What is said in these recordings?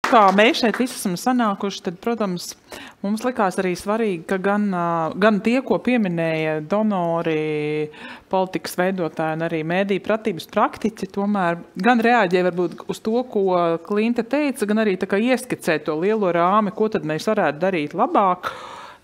Kā mēs šeit visi esam sanākuši, tad, protams, mums likās arī svarīgi, ka gan tie, ko pieminēja donori, politikas veidotāji un arī mēdīju pratības praktiķi, tomēr gan reaģē varbūt uz to, ko Klinta teica, gan arī tā kā ieskicē to lielo rāmi, ko tad mēs varētu darīt labāk.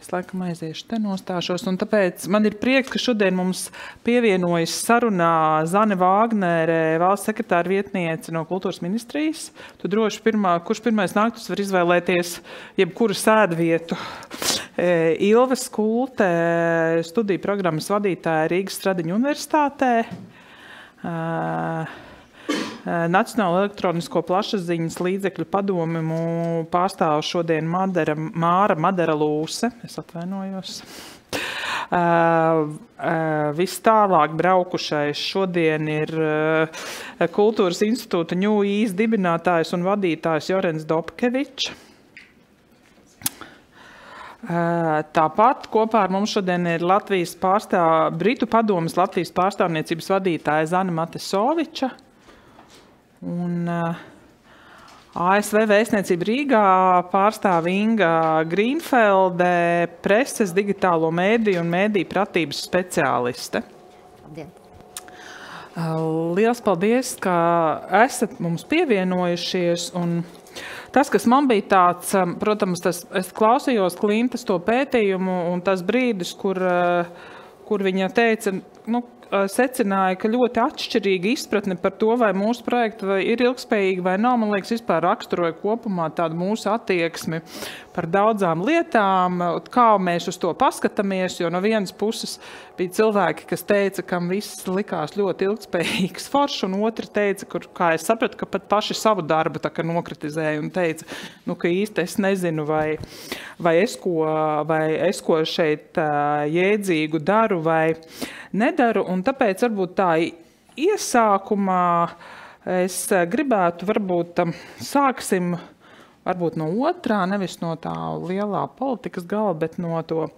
Es laikam aiziešu te nostāšos, un tāpēc man ir prieks, ka šodien mums pievienojas sarunā Zane Vāgnere, valsts sekretāra vietniece no kultūras ministrijas. Tu droši kurš pirmais nāk, tu var izvēlēties jebkuru sēdvietu. Ilve Skulte, studiju programmas vadītāja Rīgas Stradiņu universitātē. Nacionālo elektronisko plašsaziņas līdzekļu padomu pārstāv šodien Māra Madara Lūse. Es atvainojos. Viss tālāk braukušais šodien ir Kultūras institūta New East dibinātājs un vadītājs Jorens Dobkevičs. Tāpat kopā ar mums šodien ir Britu padomes Latvijas pārstāvniecības vadītāja Zana Matesoviča. Un ASV vēstniecība Rīgā pārstāv Inga Grīnfelde, preses, digitālo mēdīju un mēdīju pratības speciāliste. Labdien! Liels paldies, ka esat mums pievienojušies. Un tas, kas man bija tāds, protams, es klausījos Klintas to pētījumu un tas brīdis, kur viņa teica, secināja, ka ļoti atšķirīga izpratne par to, vai mūsu projekti ir ilgspējīgi vai nav. Man liekas, vispār raksturoja kopumā tādu mūsu attieksmi par daudzām lietām, kā mēs uz to paskatāmies, jo no vienas puses bija cilvēki, kas teica, kam viss likās ļoti ilgspējīgs foršs, un otri teica, kā es sapratu, ka pat paši savu darbu tā kā nokritizēja un teica, ka īsti es nezinu, vai es ko šeit jēdzīgu daru vai nedaru, un tāpēc varbūt tā iesākumā es gribētu varbūt sāksim varbūt no otrā, nevis no tā lielā politikas gala, bet no to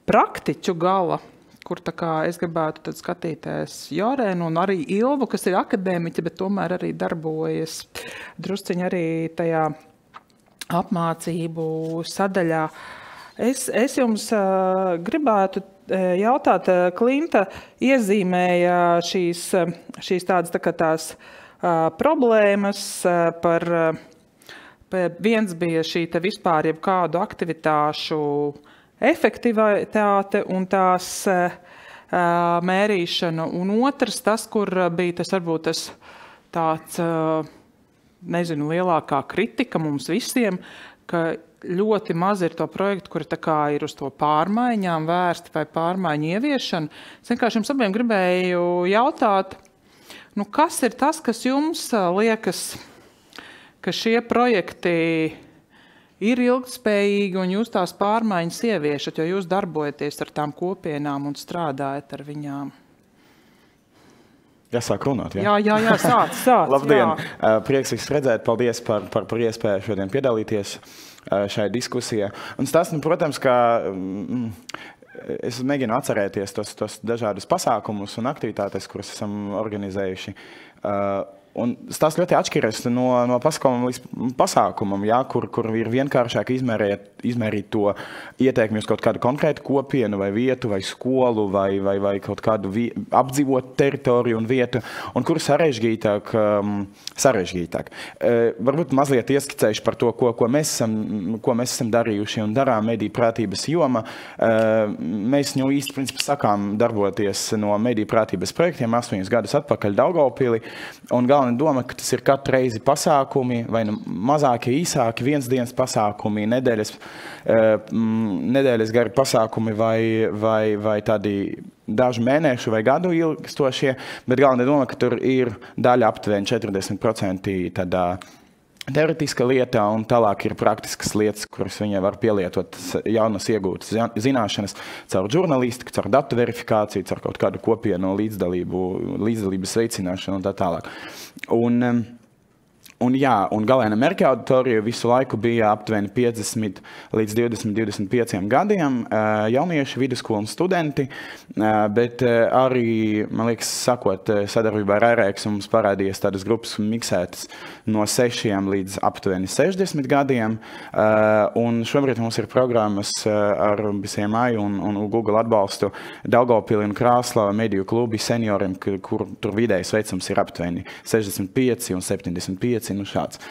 praktiķu gala, kur tā kā es gribētu tad skatīties Jorēnu un arī Ilvu, kas ir akadēmiķi, bet tomēr arī darbojas drusciņi arī tajā apmācību sadaļā. Es jums gribētu jautāt, Klinta iezīmēja šīs tādas problēmas par viens bija šī vispār jebkādu aktivitāšu efektivitāte un tās mērīšana, un otrs tas, kur bija tas varbūt tāds, nezinu, lielākā kritika mums visiem, ka ļoti maz ir to projektu, kuri tā kā ir uz to pārmaiņām vērsti vai pārmaiņu ieviešanu. Es vienkārši jums abiem gribēju jautāt, kas ir tas, kas jums liekas, ka šie projekti ir ilgtspējīgi un jūs tās pārmaiņas ieviešat, jo jūs darbojaties ar tām kopienām un strādājat ar viņām? Jāsāk runāt, jā? Jā, sāc. Labdien! Jā. Prieks jūs redzēt, paldies par iespēju šodien piedalīties šajā diskusijā. Un tas, protams, ka es mēģinu atcerēties tos dažādus pasākumus un aktivitātes, kuras esam organizējuši. Un tas ļoti atšķiras no pasākumam līdz pasākumam, jā, kur ir vienkāršāk izmērīt to ieteikumu uz kaut kādu konkrētu kopienu vai vietu vai skolu vai kaut kādu apdzīvotu teritoriju un vietu, un kur sarežģītāk. Varbūt mazliet ieskicējuši par to, ko mēs esam darījuši un darām mediju prātības joma. Mēs jau īsti principā sākām darboties no mediju prātības projektiem 8 gadus atpakaļ Daugavpilī, un galvenā doma, ka tas ir katru reizi pasākumi, vai mazākie, īsāki, viensdienas pasākumi, nedēļas gari pasākumi vai tādi dažu mēnešu vai gadu ilgstošie, bet galvenā doma, ka tur ir daļa aptuveni 40% tādā teoretiska lieta, un tālāk ir praktiskas lietas, kuras viņai var pielietot jaunas iegūtas zināšanas caur žurnalistiku, caur datu verifikāciju, caur kaut kādu kopienu līdzdalības veicināšanu un tā tālāk. un galēna mērķa auditorija visu laiku bija aptuveni 50 līdz 20-25 gadiem jaunieši, vidusskolu un studenti, bet arī, man liekas, sakot, sadarbībā ar RX mums parādījās tādas grupas miksētas no 6 līdz aptuveni 60 gadiem, un šobrīd mums ir programmas ar BCMI un Google atbalstu Daugavpili un Krāslava mediju klubi senioriem, kur tur vidējais vecums ir aptuveni 65 un 75, nu šāds.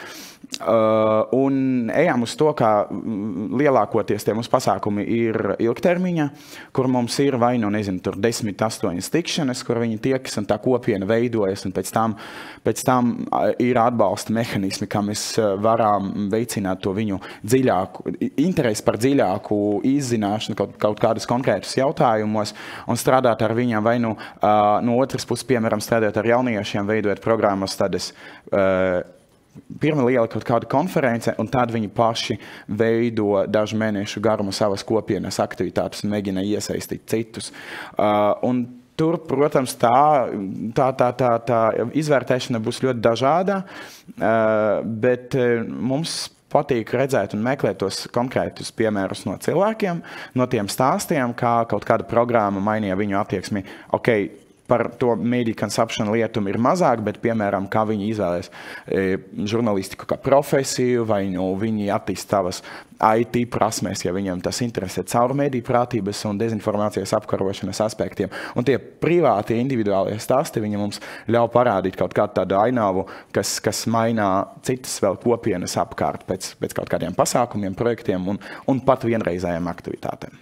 Un ejam uz to, ka lielākoties tie mūsu pasākumi ir ilgtermiņa, kur mums ir vai nu, nezinu, tur 10-8 tikšanas, kur viņi tiekas un tā kopiena veidojas, un pēc tam ir atbalsta mehānismi, kā mēs varam veicināt to viņu dziļāku, interesi par dziļāku izzināšanu kaut kādus konkrētus jautājumos un strādāt ar viņiem vai nu no otras puses, piemēram, strādāt ar jauniešiem, veidot programmas tādas pirmā liela kaut kāda konference, un tad viņi paši veido dažu mēnešu garuma savas kopienas aktivitātes un mēģina iesaistīt citus. Un tur, protams, tā izvērtēšana būs ļoti dažāda, bet mums patīk redzēt un meklēt tos konkrētus piemērus no cilvēkiem, no tiem stāstiem, kā kaut kāda programma mainīja viņu attieksmi. Par to media consumption lietumu ir mazāk, bet, piemēram, kā viņi izvēlēs žurnalistiku kā profesiju, vai viņi attīst savas IT prasmēs, ja viņiem tas interesē caur mediju prātības un dezinformācijas apkarošanas aspektiem. Un tie privāti, individuālie stāsti, viņi mums ļauj parādīt kaut kādu tādu ainavu, kas mainā citas vēl kopienas apkārt pēc kaut kādiem pasākumiem, projektiem un pat vienreizējām aktivitātēm.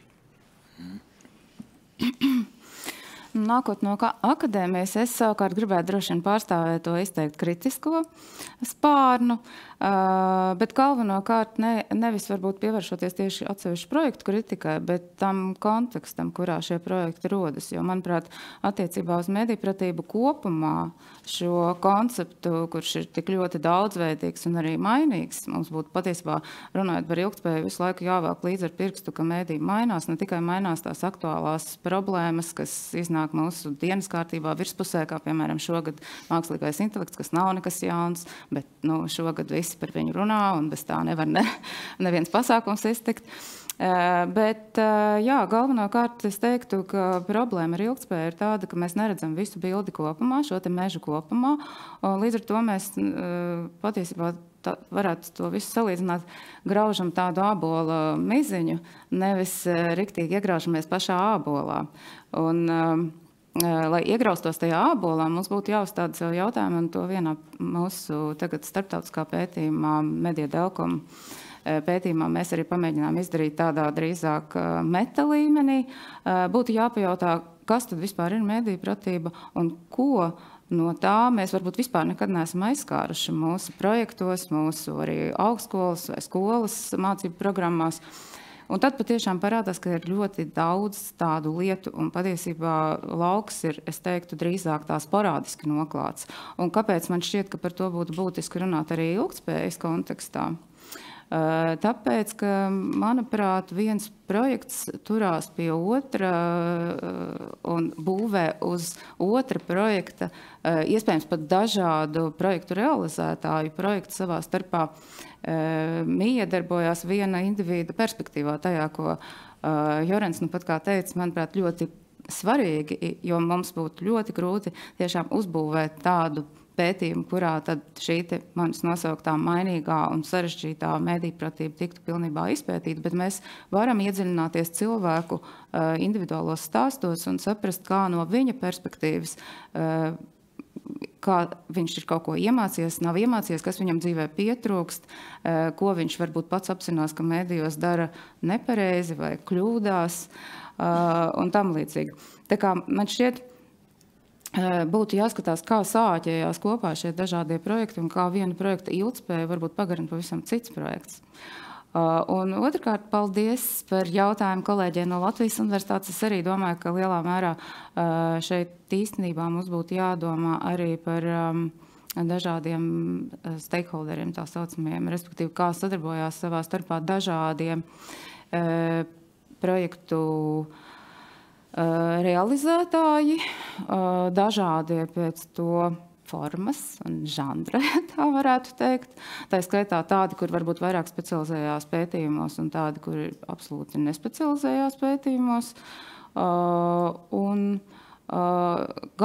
Nākot no akadēmijas, es savukārt gribētu droši vien pārstāvēt to izteikt kritisko spārnu, bet galvenokārt nevis varbūt pievēršoties tieši atsevišķu projektu kritikai, bet tam kontekstam, kurā šie projekti rodas. Jo, manuprāt, attiecībā uz medijpratību kopumā šo konceptu, kurš ir tik ļoti daudzveidīgs un arī mainīgs, mums būtu patiesībā runājot par ilgtspēju visu laiku jāvelk līdz ar pirkstu, ka mediji mainās, ne tikai mainās tās aktuālās problēmas, kas iznāk mūsu dienas kārtībā virspusē, kā piemēram šogad mākslīgais intelekts, kas nav nekas jauns, bet šogad visi par viņu runā un bez tā nevar neviens pasākums iztikt. Bet, jā, galvenokārt es teiktu, ka problēma ar ilgtspēju ir tāda, ka mēs neredzam visu bildi kopumā, šo te mežu kopumā, un līdz ar to mēs patiesībā varētu to visu salīdzināt, graužam tādu ābola miziņu, nevis riktīgi iegraužamies pašā ābolā. Un, lai iegraustos tajā ābolā, mums būtu jāuzstāda sev jautājumu, un to vienā mūsu tagad starptautiskā pētījumā, Media Delcom pētījumā, mēs arī pamēģinām izdarīt tādā drīzāk meta līmenī. Būtu jāpajautā, kas tad vispār ir medijpratība un ko no tā mēs varbūt vispār nekad neesam aizskāruši mūsu projektos, mūsu arī augstskolas vai skolas mācību programmās. Un tad patiešām parādās, ka ir ļoti daudz tādu lietu, un patiesībā lauks ir, es teiktu, drīzāk tā sporādiski noklāts. Un kāpēc man šķiet, ka par to būtu būtiski runāt arī ilgtspējas kontekstā? Tāpēc, ka, manuprāt, viens projekts turās pie otra un būvē uz otra projekta, iespējams pat dažādu projektu realizētāju projektu savā starpā miedarbojās viena individa perspektīvā tajā, ko Jorens nu pat kā teica, manuprāt, ļoti svarīgi, jo mums būtu ļoti grūti tiešām uzbūvēt tādu pētījumu, kurā tad šī manis nosauktā mainīgā un sarežģītā medijpratība tiktu pilnībā izpētīta, bet mēs varam iedziļināties cilvēku individuālos stāstos un saprast, kā no viņa perspektīvas, kā viņš ir kaut ko iemācījies, nav iemācījies, kas viņam dzīvē pietrūkst, ko viņš varbūt pats apzinās, ka medijos dara nepareizi vai kļūdās un tam līdzīgi. Tā kā man šķiet, būtu jāskatās, kā sāķējās kopā šie dažādie projekti un kā viena projekta ilgtspēja varbūt pagarina pavisam cits projekts. Un otrkārt, paldies par jautājumu kolēģiem no Latvijas universitātes. Es arī domāju, ka lielā mērā šeit īstenībā mums būtu jādomā arī par dažādiem stakeholderiem, tā saucamiem, respektīvi, kā sadarbojās savā starpā dažādiem projektu realizētāji, dažādie pēc to formas un žanra, tā varētu teikt. Tā skaitā tādi, kur varbūt vairāk specializējās pētījumos un tādi, kur absolūti nespecializējās pētījumos.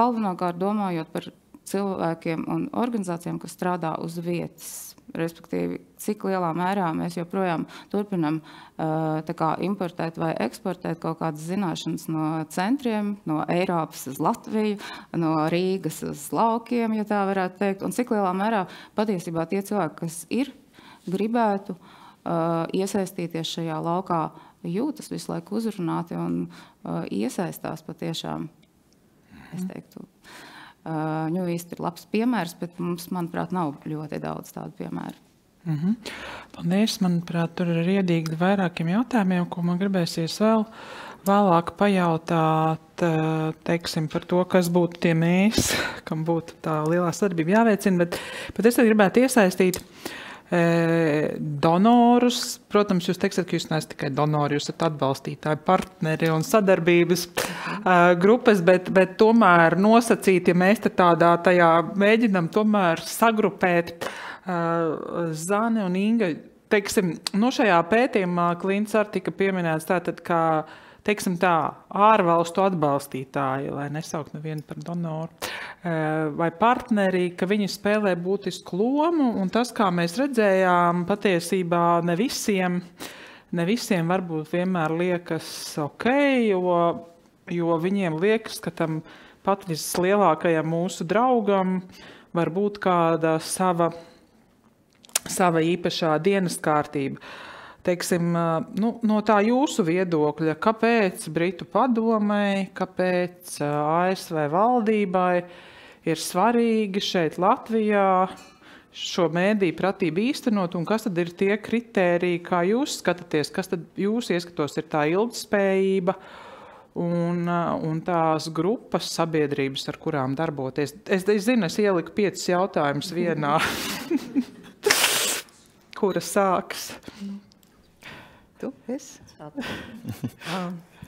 Galvenokārt domājot par cilvēkiem un organizācijām, kas strādā uz vietas. Respektīvi, cik lielā mērā mēs joprojām turpinam importēt vai eksportēt kaut kādas zināšanas no centriem, no Eiropas uz Latviju, no Rīgas uz laukiem, ja tā varētu teikt, un cik lielā mērā patiesībā tie cilvēki, kas gribētu iesaistīties šajā laukā, jūtas visu laiku uzrunāti un iesaistās patiešām, es teiktu. Ņūīsti ir labs piemērs, bet mums, manuprāt, nav ļoti daudz tādu piemēru. Paldies, manuprāt, tur ir iedīgi vairākiem jautājumiem, ko man gribēsies vēlāk pajautāt, teiksim, par to, kas būtu tie mēs, kam būtu tā lielā sadarbība jāveicina, bet es gribētu iesaistīt donorus. Protams, jūs teiksiet, ka jūs neesat tikai donori, jūs esat atbalstītāji, partneri un sadarbības grupas, bet tomēr nosacīt, ja mēs tajā mēģinam tomēr sagrupēt Zane un Inga, teiksim, no šajā pētījumā Klints arī tika pieminēts tātad, kā teiksim tā, ārvalstu atbalstītāji, lai nesaukt nevienu par donoru, vai partneri, ka viņi spēlē būtisku lomu, un tas, kā mēs redzējām, patiesībā ne visiem varbūt vienmēr liekas ok, jo viņiem liekas, ka tam pat vislielākajam mūsu draugam var būt kāda sava īpašā dienas kārtība. Teiksim, no tā jūsu viedokļa, kāpēc Britu padomei, kāpēc ASV valdībai ir svarīgi šeit Latvijā šo mēdīju pratību īstenot, un kas tad ir tie kritēriji, kā jūs skatāties, kas tad jūs ieskatos ir tā ilgtspējība un tās grupas sabiedrības, ar kurām darboties. Es zinu, es ieliku 5 jautājumus vienā, kura sāks. Tu, es?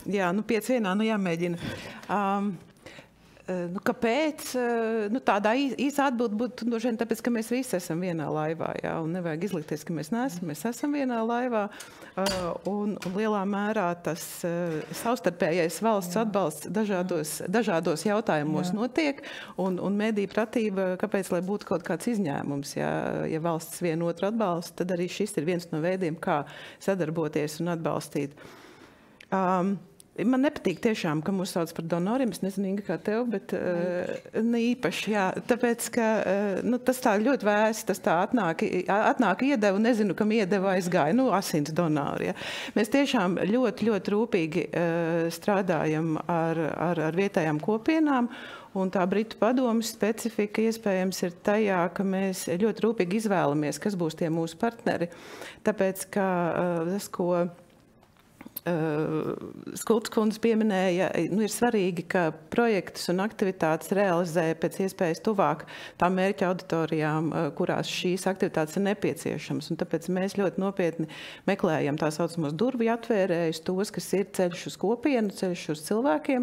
Jā, 5 vienā, jāmēģina. Kāpēc? Tādā īsa atbilde būtu tāpēc, ka mēs visi esam vienā laivā, jā, un nevajag izlikties, ka mēs neesam, mēs esam vienā laivā, un lielā mērā tas savstarpējais valsts atbalsts dažādos jautājumos notiek, un mediju pratība, kāpēc, lai būtu kaut kāds izņēmums, ja valsts vienotru atbalsta, tad arī šis ir viens no veidiem, kā sadarboties un atbalstīt. Man nepatīk tiešām, ka mūs sauc par donoriem, es nezinu, Inga, kā tev, bet ne īpaši, jā, tāpēc, ka tas tā ļoti vēsi, tas tā atnāk iedevu, nezinu, kam iedevu aizgāja, asins donori, ja. Mēs tiešām ļoti, ļoti rūpīgi strādājam ar vietējām kopienām, un tā Britu padomes specifika iespējams ir tajā, ka mēs ļoti rūpīgi izvēlamies, kas būs tie mūsu partneri, tāpēc, ka tas, ko Skultas kundze pieminēja, ir svarīgi, ka projektus un aktivitātes realizē pēc iespējas tuvāk tām mērķa auditorijām, kurās šīs aktivitātes ir nepieciešamas. Un tāpēc mēs ļoti nopietni meklējam tā saucamos durvju atvērējus, tos, kas ir ceļš uz kopienu, ceļš uz cilvēkiem.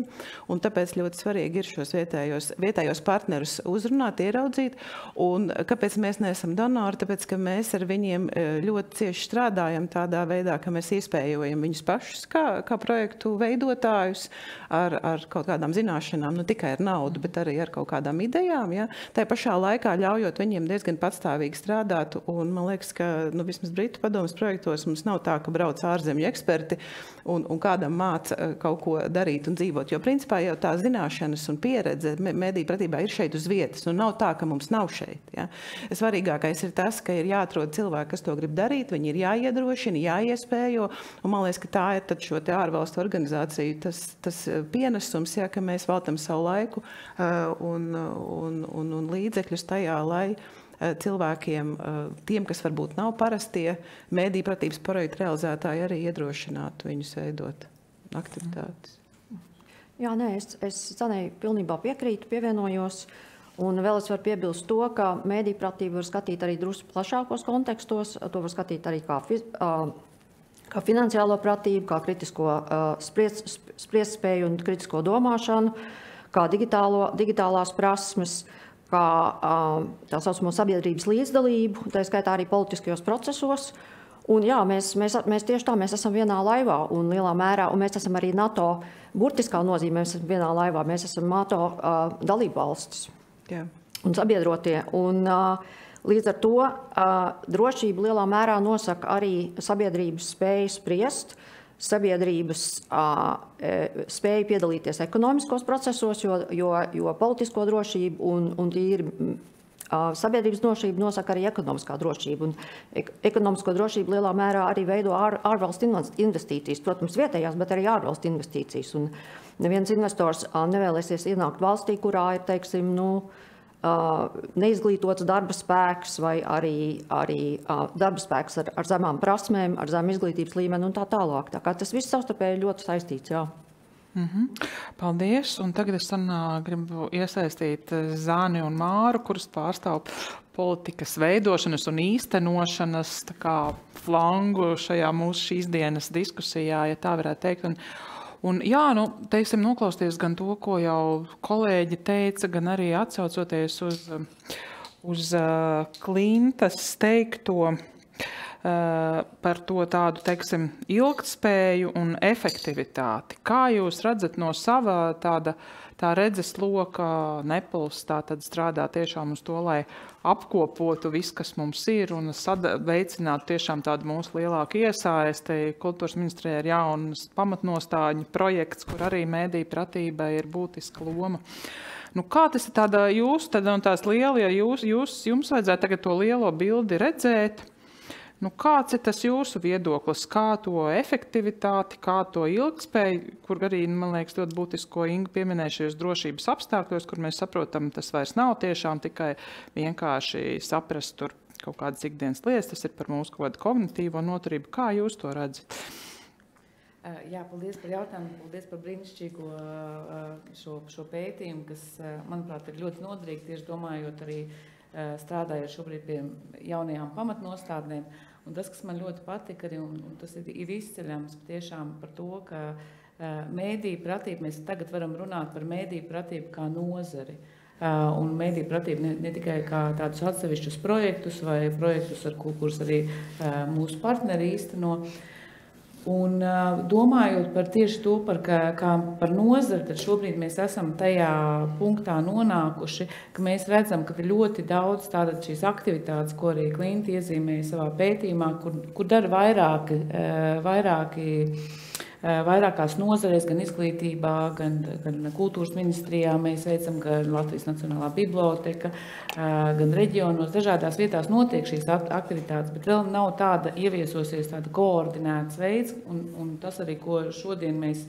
Un tāpēc ļoti svarīgi ir šos vietējos partnerus uzrunāt, ieraudzīt. Un kāpēc mēs neesam donori? Tāpēc, ka mēs ar viņiem ļoti cieši strādājam tādā veidā, ka mēs iespējojam viņus pašus kā projektu veidotājus ar kaut kādām zināšanām, tikai ar naudu, bet arī ar kaut kādām idejām. Ja? Tā pašā laikā ļaujot viņiem diezgan patstāvīgi strādāt, un man liekas, ka vismaz Britu padomes projektos mums nav tā, ka brauc ārzemju eksperti un kādam māca kaut ko darīt un dzīvot, jo principā jau tā zināšanas un pieredze mediju pratībā ir šeit uz vietas, un nav tā, ka mums nav šeit. Ja? Svarīgākais ir tas, ka ir jāatrod cilvēki, kas to grib darīt, viņi ir jāiedrošina, jāiespējo, un man liekas, ka tā ir tad šo te ārvalstu organizāciju tas pienesums, ja, ka mēs veltam savu laiku un līdzekļus tajā, lai cilvēkiem, tiem, kas varbūt nav parastie mediju pratības projektu realizētāji, arī iedrošinātu viņus veidot aktivitātes. Jā, nē, es Zanei pilnībā piekrītu, pievienojos. Un vēl es varu piebilst to, ka mediju pratību var skatīt arī drusku plašākos kontekstos. To var skatīt arī kā finansiālo pratību, kā kritisko spriestspēju un kritisko domāšanu, kā digitālās prasmes, kā tā saucamo sabiedrības līdzdalību, tā skaitā arī politiskajos procesos. Un jā, mēs tieši tā, mēs esam vienā laivā un lielā mērā, un mēs esam arī NATO burtiskā nozīmē, mēs esam vienā laivā, mēs esam NATO dalībvalstis un sabiedrotie. Un līdz ar to drošība lielā mērā nosaka arī sabiedrības spēju spriest, sabiedrības spēja piedalīties ekonomiskos procesos, jo politisko drošību un tīri sabiedrības drošība nosaka arī ekonomiskā drošība. Un ekonomisko drošību lielā mērā arī veido ārvalstu investīcijas, protams, vietējās, bet arī ārvalstu investīcijas. Un neviens investors nevēlēsies ienākt valstī, kurā ir, teiksim, neizglītots darba spēks vai arī darba spēks ar zemām prasmēm, ar zemu izglītības līmeni un tā tālāk. Tā kā tas viss savstarpēji ļoti saistīts, jā. Paldies. Un tagad es gribu iesaistīt Zāni un Māru, kuras pārstāv politikas veidošanas un īstenošanas flangu šajā mūsu šīs dienas diskusijā, ja tā varētu teikt. Un jā, teiksim, noklausties gan to, ko jau kolēģi teica, gan arī atsaucoties uz Klintas teikto par to tādu, teiksim, ilgtspēju un efektivitāti. Kā jūs redzat no sava tā redzes loka Nepuls tātad strādā tiešām uz to, lai apkopotu visu, kas mums ir, un veicinātu tiešām tādu mūsu lielāku iesaisti. Kultūras ministrijā ir jaunas pamatnostāļu projekts, kur arī mēdīju pratībai ir būtiska loma. Kā tas ir tāda jūsu, un tās liela, ja jums vajadzētu tagad to lielo bildi redzēt, kāds ir tas jūsu viedoklis, kā to efektivitāti, kā to ilgtspēju, kur arī, man liekas, ļoti būtisko Inga pieminējušies drošības apstākļos, kur mēs saprotam, tas vairs nav tiešām tikai vienkārši saprast tur kaut kādas ikdienas lietas, tas ir par mūsu kaut kādu kognitīvo noturību. Kā jūs to redzat? Jā, paldies par jautājumu, paldies par brīnišķīgo šo pētījumu, kas, manuprāt, ir ļoti noderīgi, tieši domājot arī strādājot šobrīd pie jaunajām pamatnostādnēm. Un tas, kas man ļoti patika, un tas ir izceļams tiešām par to, ka mēdīju pratība, mēs tagad varam runāt par mēdīju pratību kā nozari. Un mēdīju pratība ne tikai kā tādus atsevišķus projektus vai projektus, kurus arī mūsu partneri īsteno. Un domājot par tieši to, kā par nozari, tad šobrīd mēs esam tajā punktā nonākuši, ka mēs redzam, ka ir ļoti daudz tādas šīs aktivitātes, ko arī Klinta iezīmēja savā pētījumā, kur dara vairākās nozarēs, gan izglītībā, gan kultūras ministrijā mēs veicam, gan Latvijas Nacionālā biblioteka, gan reģionos, dažādās vietās notiek šīs aktivitātes, bet vēl nav tāda ieviesosies tāda koordinēts veids, un tas arī, ko šodien mēs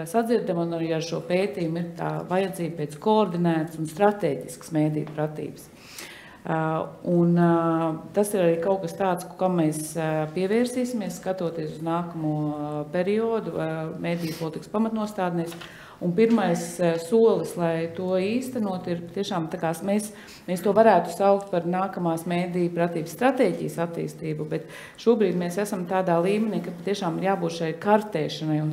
sadzirdam, un arī ar šo pētījumu ir tā vajadzība pēc koordinētas un stratēģiskas mēdīju pratības. Un tas ir arī kaut kas tāds, kam mēs pievērsīsimies, skatoties uz nākamo periodu mēdīju politikas pamatnostādnēs. Un pirmais solis, lai to īstenot, ir tiešām tā kā mēs to varētu saukt par nākamās mēdīju pratības stratēģijas attīstību, bet šobrīd mēs esam tādā līmenī, ka tiešām ir jābūt šai kartēšanai un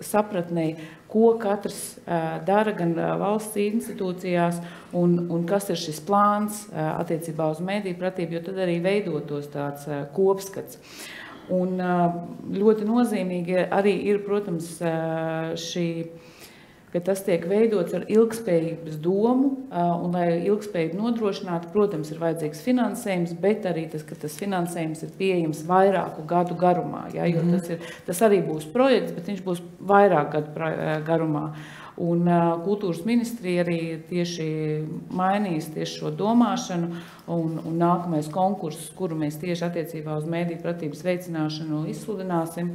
sapratnei, ko katrs dara gan valsts institūcijās un kas ir šis plāns attiecībā uz mēdīju pratību, jo tad arī veidotos tāds kopskats. Un ļoti nozīmīgi arī ir, protams, ka tas tiek veidots ar ilgspējības domu, un lai ilgspējību nodrošinātu, protams, ir vajadzīgs finansējums, bet arī tas, ka tas finansējums ir pieejams vairāku gadu garumā, ja, jo tas arī būs projekts, bet viņš būs vairāk gadu garumā. Un kultūras ministrija arī tieši mainīs tieši šo domāšanu, un nākamais konkurss, kuru mēs tieši attiecībā uz mēdīju pratības veicināšanu izsludināsim,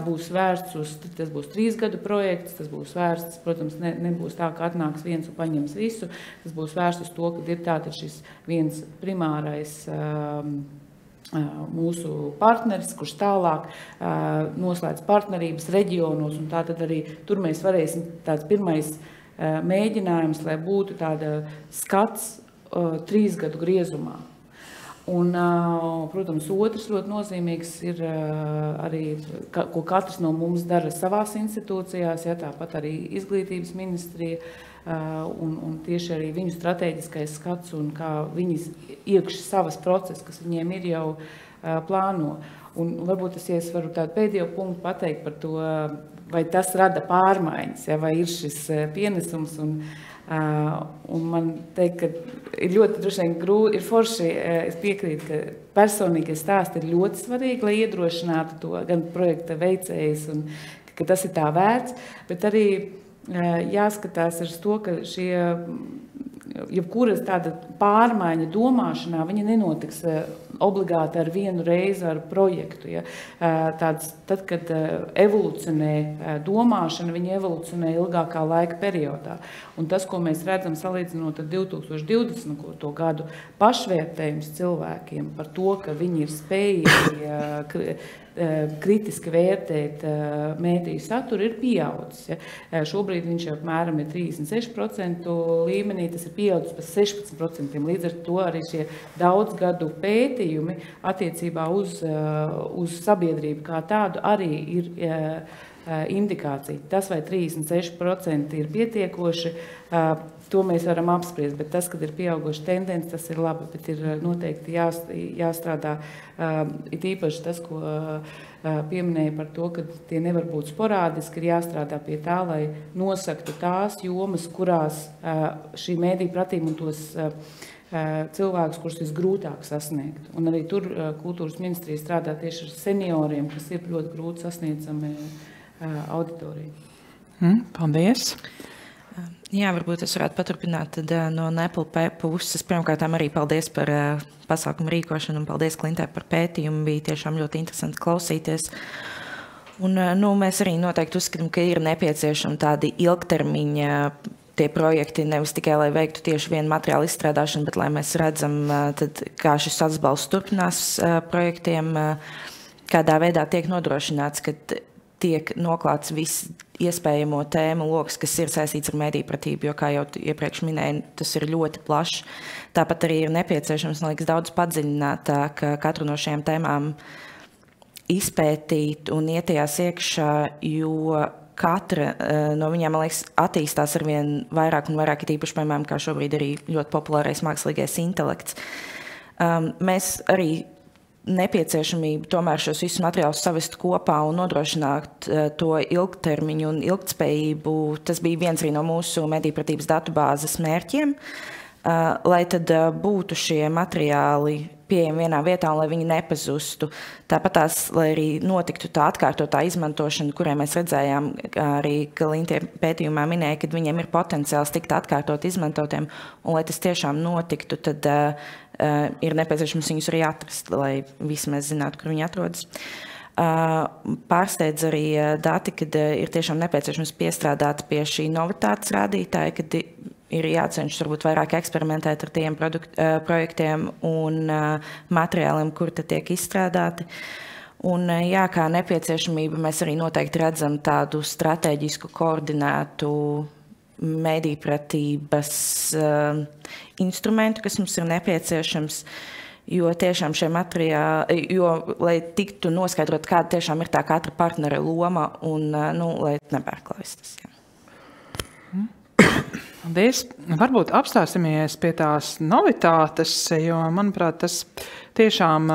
būs vērsts tas būs 3 gadu projekts, tas būs vērsts, protams, nebūs tā, ka atnāks viens un paņems visu, tas būs vērsts uz to, ka ir tātad šis viens primārais mūsu partneris, kurš tālāk noslēdz partnerības reģionos, un tātad arī tur mēs varēsim tāds pirmais mēģinājums, lai būtu tāda skats 3 gadu griezumā. Un, protams, otrs ļoti nozīmīgs ir arī, ko katrs no mums dara savās institūcijās, ja, tāpat arī izglītības ministrija un tieši arī viņu stratēģiskais skats un kā viņi iekš savas procesas, kas viņiem ir jau plāno. Un varbūt es varu tādu pēdējo punktu pateikt par to, vai tas rada pārmaiņas, vai ir šis pienesums. Un man teikt, ka ir ļoti droši vien grūti, ir forši, es piekrītu, ka personīgie stāsti ir ļoti svarīgi, lai iedrošinātu to gan projekta veicējus, un ka tas ir tā vērts, bet arī jāskatās ar to, ka jebkuras tāda pārmaiņa domāšanā, viņa nenotiks obligāti ar vienu reizi ar projektu. Ja? Tad, kad evolucionē domāšana, viņa evolucionē ilgākā laika periodā. Un tas, ko mēs redzam salīdzinot ar 2020. Gadu pašvērtējums cilvēkiem par to, ka viņi ir spējīgi kritiski vērtēt mēdīju saturu, ir pieaudzis. Ja? Šobrīd viņš apmēram ir 36% līmenī, tas ir pieaudzis par 16%. Līdz ar to arī šie daudzgadu pētījumi attiecībā uz sabiedrību kā tādu arī ir indikācija. Tas, vai 36% ir pietiekoši, to mēs varam apspriest, bet tas, kad ir pieauguši tendence, tas ir labi, bet ir noteikti jāstrādā. It īpaši tas, ko pieminēja par to, ka tie nevar būt sporādiski, ir jāstrādā pie tā, lai nosaktu tās jomas, kurās šī mēdīju pratība un tos cilvēkus, kurus visgrūtāk sasniegt. Un arī tur kultūras ministrija strādā tieši ar senioriem, kas ir ļoti grūti sasniedzami auditoriju. Paldies! Jā, varbūt es varētu paturpināt no NEPL puses. Pirmkārt, arī paldies par pasākumu rīkošanu un paldies Klintē par pētījumu. Bija tiešām ļoti interesanti klausīties. Un, mēs arī noteikti uzskatām, ka ir nepieciešami tādi ilgtermiņa tie projekti, nevis tikai, lai veiktu tieši vienu materiālu izstrādāšanu, bet lai mēs redzam, tad, kā šis atbalsts turpinās projektiem, kādā veidā tiek nodrošināts, ka tiek noklāts viss iespējamo tēmu loks, kas ir saistīts ar mediju pratību, jo, kā jau iepriekš minēju, tas ir ļoti plašs. Tāpat arī ir nepieciešams, man liekas, daudz padziļinātāk katru no šiem tēmām izpētīt un iet tajās iekšā, jo katra no viņām, man liekas, attīstās arvien vairāk un vairāk, ir īpaši, piemēram, kā šobrīd arī ļoti populārais mākslīgais intelekts. Mēs arī nepieciešamību tomēr šos visus materiālus savest kopā un nodrošināt to ilgtermiņu un ilgtspējību. Tas bija viens arī no mūsu mediju pratības datubāzes mērķiem, lai tad būtu šie materiāli pieejami vienā vietā un lai viņi nepazustu. Tāpatās, lai arī notiktu tā atkārtotā izmantošana, kurai mēs redzējām, arī Galintie pētījumā minēja, kad viņiem ir potenciāls tikt atkārtot izmantotiem, un lai tas tiešām notiktu, tad ir nepieciešams viņus arī atrast, lai visi mēs zinātu, kur viņi atrodas. Pārsteidz arī dati, kad ir tiešām nepieciešams piestrādāt pie šī novitātes rādītāja, kad ir jācenšas varbūt vairāk eksperimentēt ar tiem projektiem un materiāliem, kur te tiek izstrādāti. Un jā, kā nepieciešamība mēs arī noteikti redzam tādu strateģisku koordinētu mediju pratības instrumentu, kas mums ir nepieciešams, jo tiešām šie materiāli, lai tiktu noskaidrot, kāda tiešām ir tā katra partnera loma un, lai nepārklājas tas. Jā. Paldies. Varbūt apstāsimies pie tās novitātes, jo, manuprāt, tas tiešām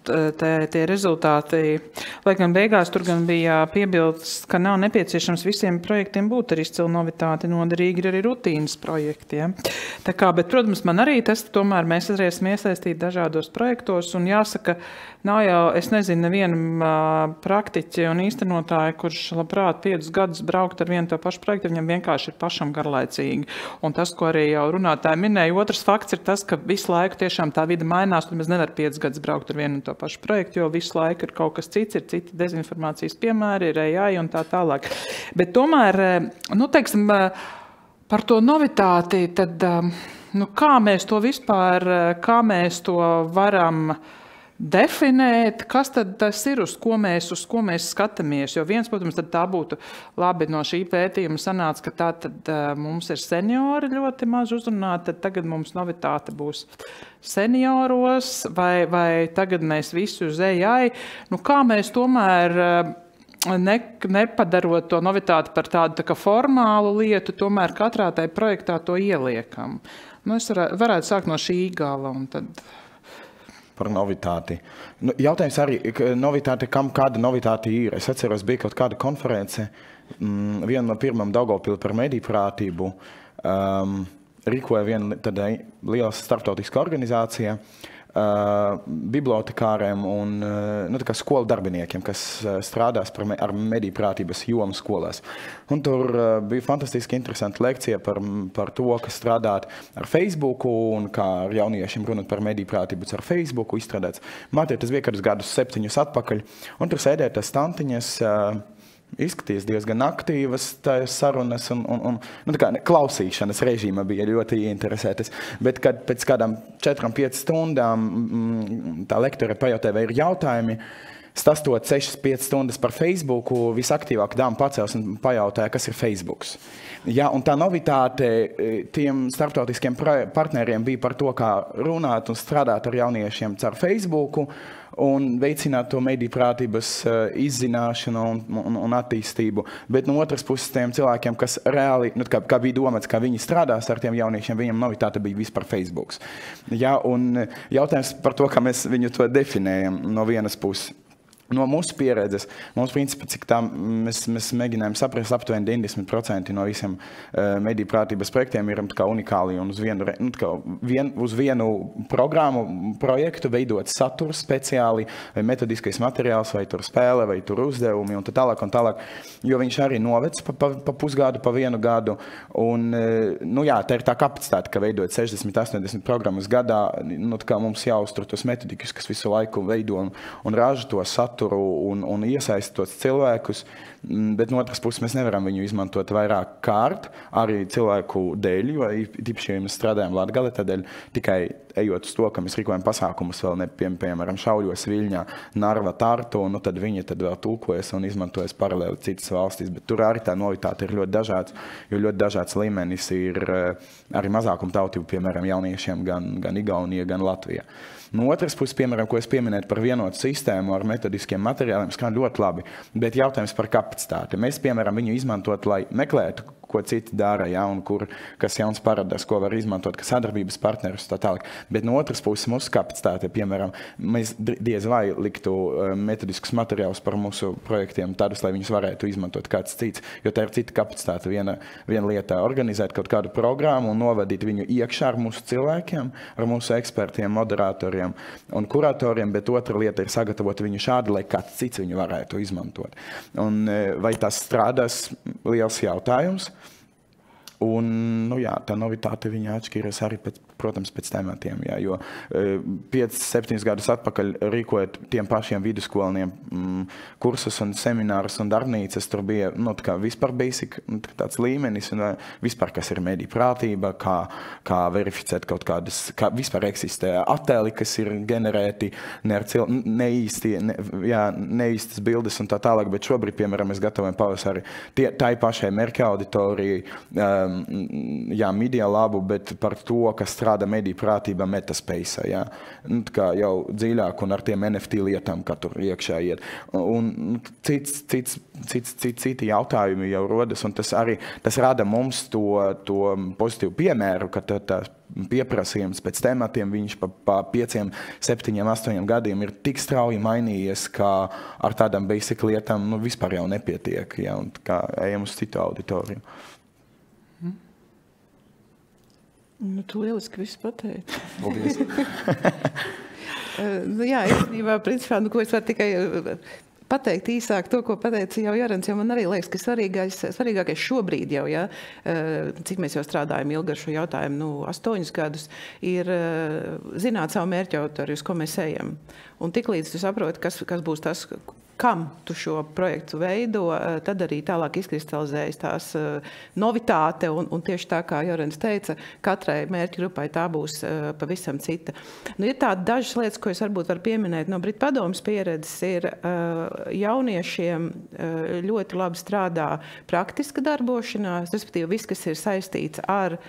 tie rezultāti, lai gan beigās tur gan bija piebildes, ka nav nepieciešams visiem projektiem būt ar izcilu novitāti, noderīgi ir arī rutīnas projekti. Ja? Tā kā, bet, protams, man arī tas, tomēr mēs esam iesaistīti dažādos projektos, un jāsaka, nav jau, es nezinu, nevienam praktiķi un īstenotāji, kurš labprāt 5 gadus braukt ar vienu to pašu projektu, viņam vienkārši ir pašam garlaicīgi. Un tas, ko arī jau runātāji minēja, otrs fakts ir tas, ka visu laiku tiešām tā vida mainās, un mēs nevar 5 gadus braukt ar vienu to pašu projektu, jo visu laiku ir kaut kas cits, ir citi dezinformācijas piemēri, ir AI un tā tālāk. Bet tomēr, teiksim, par to novitāti, tad, kā mēs to vispār, kā mēs to varam definēt, kas tad tas ir, uz ko mēs skatāmies. Jo viens, protams, tad tā būtu labi no šī pētījuma sanāca, ka tā tad mums ir seniori ļoti maz uzrunāti, tad tagad mums novitāte būs senioros, vai tagad mēs visu uz AI. Kā mēs tomēr nepadarot to novitāti par tādu tā kā formālu lietu, tomēr katrā tajā projektā to ieliekam. Nu, es varētu sākt no šī gala un tad... Par novitāti. Nu, jautājums arī, novitāte, kāda novitāte ir? Es atceros, bija kaut kāda konference, viena no pirmām Daugavpili par mediju rīkoja viena tāda liela starptautiska organizācija, bibliotekāriem un skolu darbiniekiem, kas strādās ar mediju jomu skolās. Un tur bija fantastiski interesanta lekcija par to, kas strādāt ar Facebooku un kā ar jauniešiem runāt par mediju ar Facebooku izstrādāts. Mātiet, tas bija kādus gadus 7 atpakaļ, un tur sēdēja tas tantiņas, izskatījās diezgan aktīvas sarunas un klausīšanas režīma bija ļoti ieinteresētas. Bet, kad pēc kādām 4-5 stundām tā lektore pajautāja, vai ir jautājumi, stāstot 6-5 stundas par Facebooku, visaktīvāk dāma pacēls un pajautāja, kas ir Facebooks. Ja, un tā novitāte tiem starptautiskiem partneriem bija par to, kā runāt un strādāt ar jauniešiem caur Facebooku, un veicināt to mediju prātības izzināšanu un attīstību. Bet no otras puses tiem cilvēkiem, kas reāli, kā bija domāts, kā viņi strādās ar tiem jauniešiem, viņam novitāte bija vispār Facebooks. Ja, un jautājums par to, kā mēs viņu to definējam no vienas puses. No mūsu pieredzes, mums principā, cik tā mēs mēģinājām saprast, aptuveni 90% no visiem mediju prātības projektiem ir unikāli un uz vienu programmu, projektu veidot saturu speciāli, vai metodiskais materiāls, vai tur spēle, vai tur uzdevumi un tālāk un tālāk, jo viņš arī novec pa pusgadu, pa 1 gadu. Un, tā ir tā kapacitāte, ka veidot 60-80 programmas gadā, kā mums jāuztur tos metodikus, kas visu laiku veido un raža to saturu un iesaist tos cilvēkus, bet no otras puses mēs nevaram viņu izmantot vairāk kārt, arī cilvēku dēļ, jo tīpaši, ja mēs strādājam Latgale, tādēļ tikai ejot uz to, ka mēs rīkojam pasākumus vēl piemēram Šauļos, Viļņā, Narva, Tartu, un tad viņi tad vēl tulkojas un izmantojas paralēli citas valstīs, bet tur arī tā novitāte ir ļoti dažāds, jo ļoti dažāds līmenis ir arī mazākuma tautību, piemēram, jauniešiem gan Igaunija, gan Latvija. No otras puses, piemēram, ko es pieminētu par vienotu sistēmu ar metodiskiem materiāliem, skan ļoti labi, bet jautājums par kapacitāti. Mēs, piemēram, viņu izmantot, lai meklētu, ko citi dara, ja, un kas jauns parādās, ko var izmantot, kas sadarbības partnerus tā tālāk. Bet no otras puses mūsu kapacitāte, piemēram, mēs diez vai liktu metodiskus materiālus par mūsu projektiem tādus, lai viņus varētu izmantot kāds cits, jo tā ir cita kapacitāte. Viena lieta organizēt kaut kādu programmu un novadīt viņu iekšā ar mūsu cilvēkiem, ar mūsu ekspertiem, moderatoriem un kuratoriem, bet otra lieta ir sagatavot viņu šādi, lai kāds cits viņu varētu izmantot. Un vai tas strādās, liels jautājums. Un, tā novitāte viņa atšķiras arī, protams, pēc tematiem, jo 5-7 gadus atpakaļ rīkojot tiem pašiem vidusskolniem kursus un seminārus un darbnīcas, tur bija vispār basic tāds līmenis, un vispār, kas ir mediju prātība, kā verificēt kaut kādas, kā vispār eksistē attēli, kas ir generēti neīstas bildes un tā tālāk, bet šobrīd, piemēram, mēs gatavojam pavasari tai pašai mērķa auditorijai, Media Labu, bet par to, kas strādā mediju prātībā Metaspace, kā jau dziļāk un ar tiem NFT lietām, kā tur iekšā iet. Un citi jautājumi jau rodas, un tas rada mums to pozitīvu piemēru, ka tā pieprasījums pēc tematiem viņš pa 5, 7, 8 gadiem ir tik strauji mainījies, ka ar tādām basic lietām vispār jau nepietiek, un kā ejam uz citu auditoriju. Tu lieliski viss pateici. Paldies. Īstenībā, principā, ko es varu tikai pateikt īsāk to, ko pateica jau Jorans, jo man arī liekas, ka svarīgākais šobrīd jau, cik mēs jau strādājam ilgi ar šo jautājumu, 8 gadus, ir zināt savu mērķa auditoriju, uz ko mēs ejam. Un tiklīdz tu saproti, kas būs tas, kam tu šo projektu veido, tad arī tālāk izkristalizējas tās novitāte, un tieši tā, kā Jorans teica, katrai mērķa grupai tā būs pavisam cita. Ir tāda dažas lietas, ko es varbūt varu pieminēt no Britu padomes pieredzes, ir jauniešiem ļoti labi strādā praktiska darbošanās, respektīvi viss, kas ir saistīts ar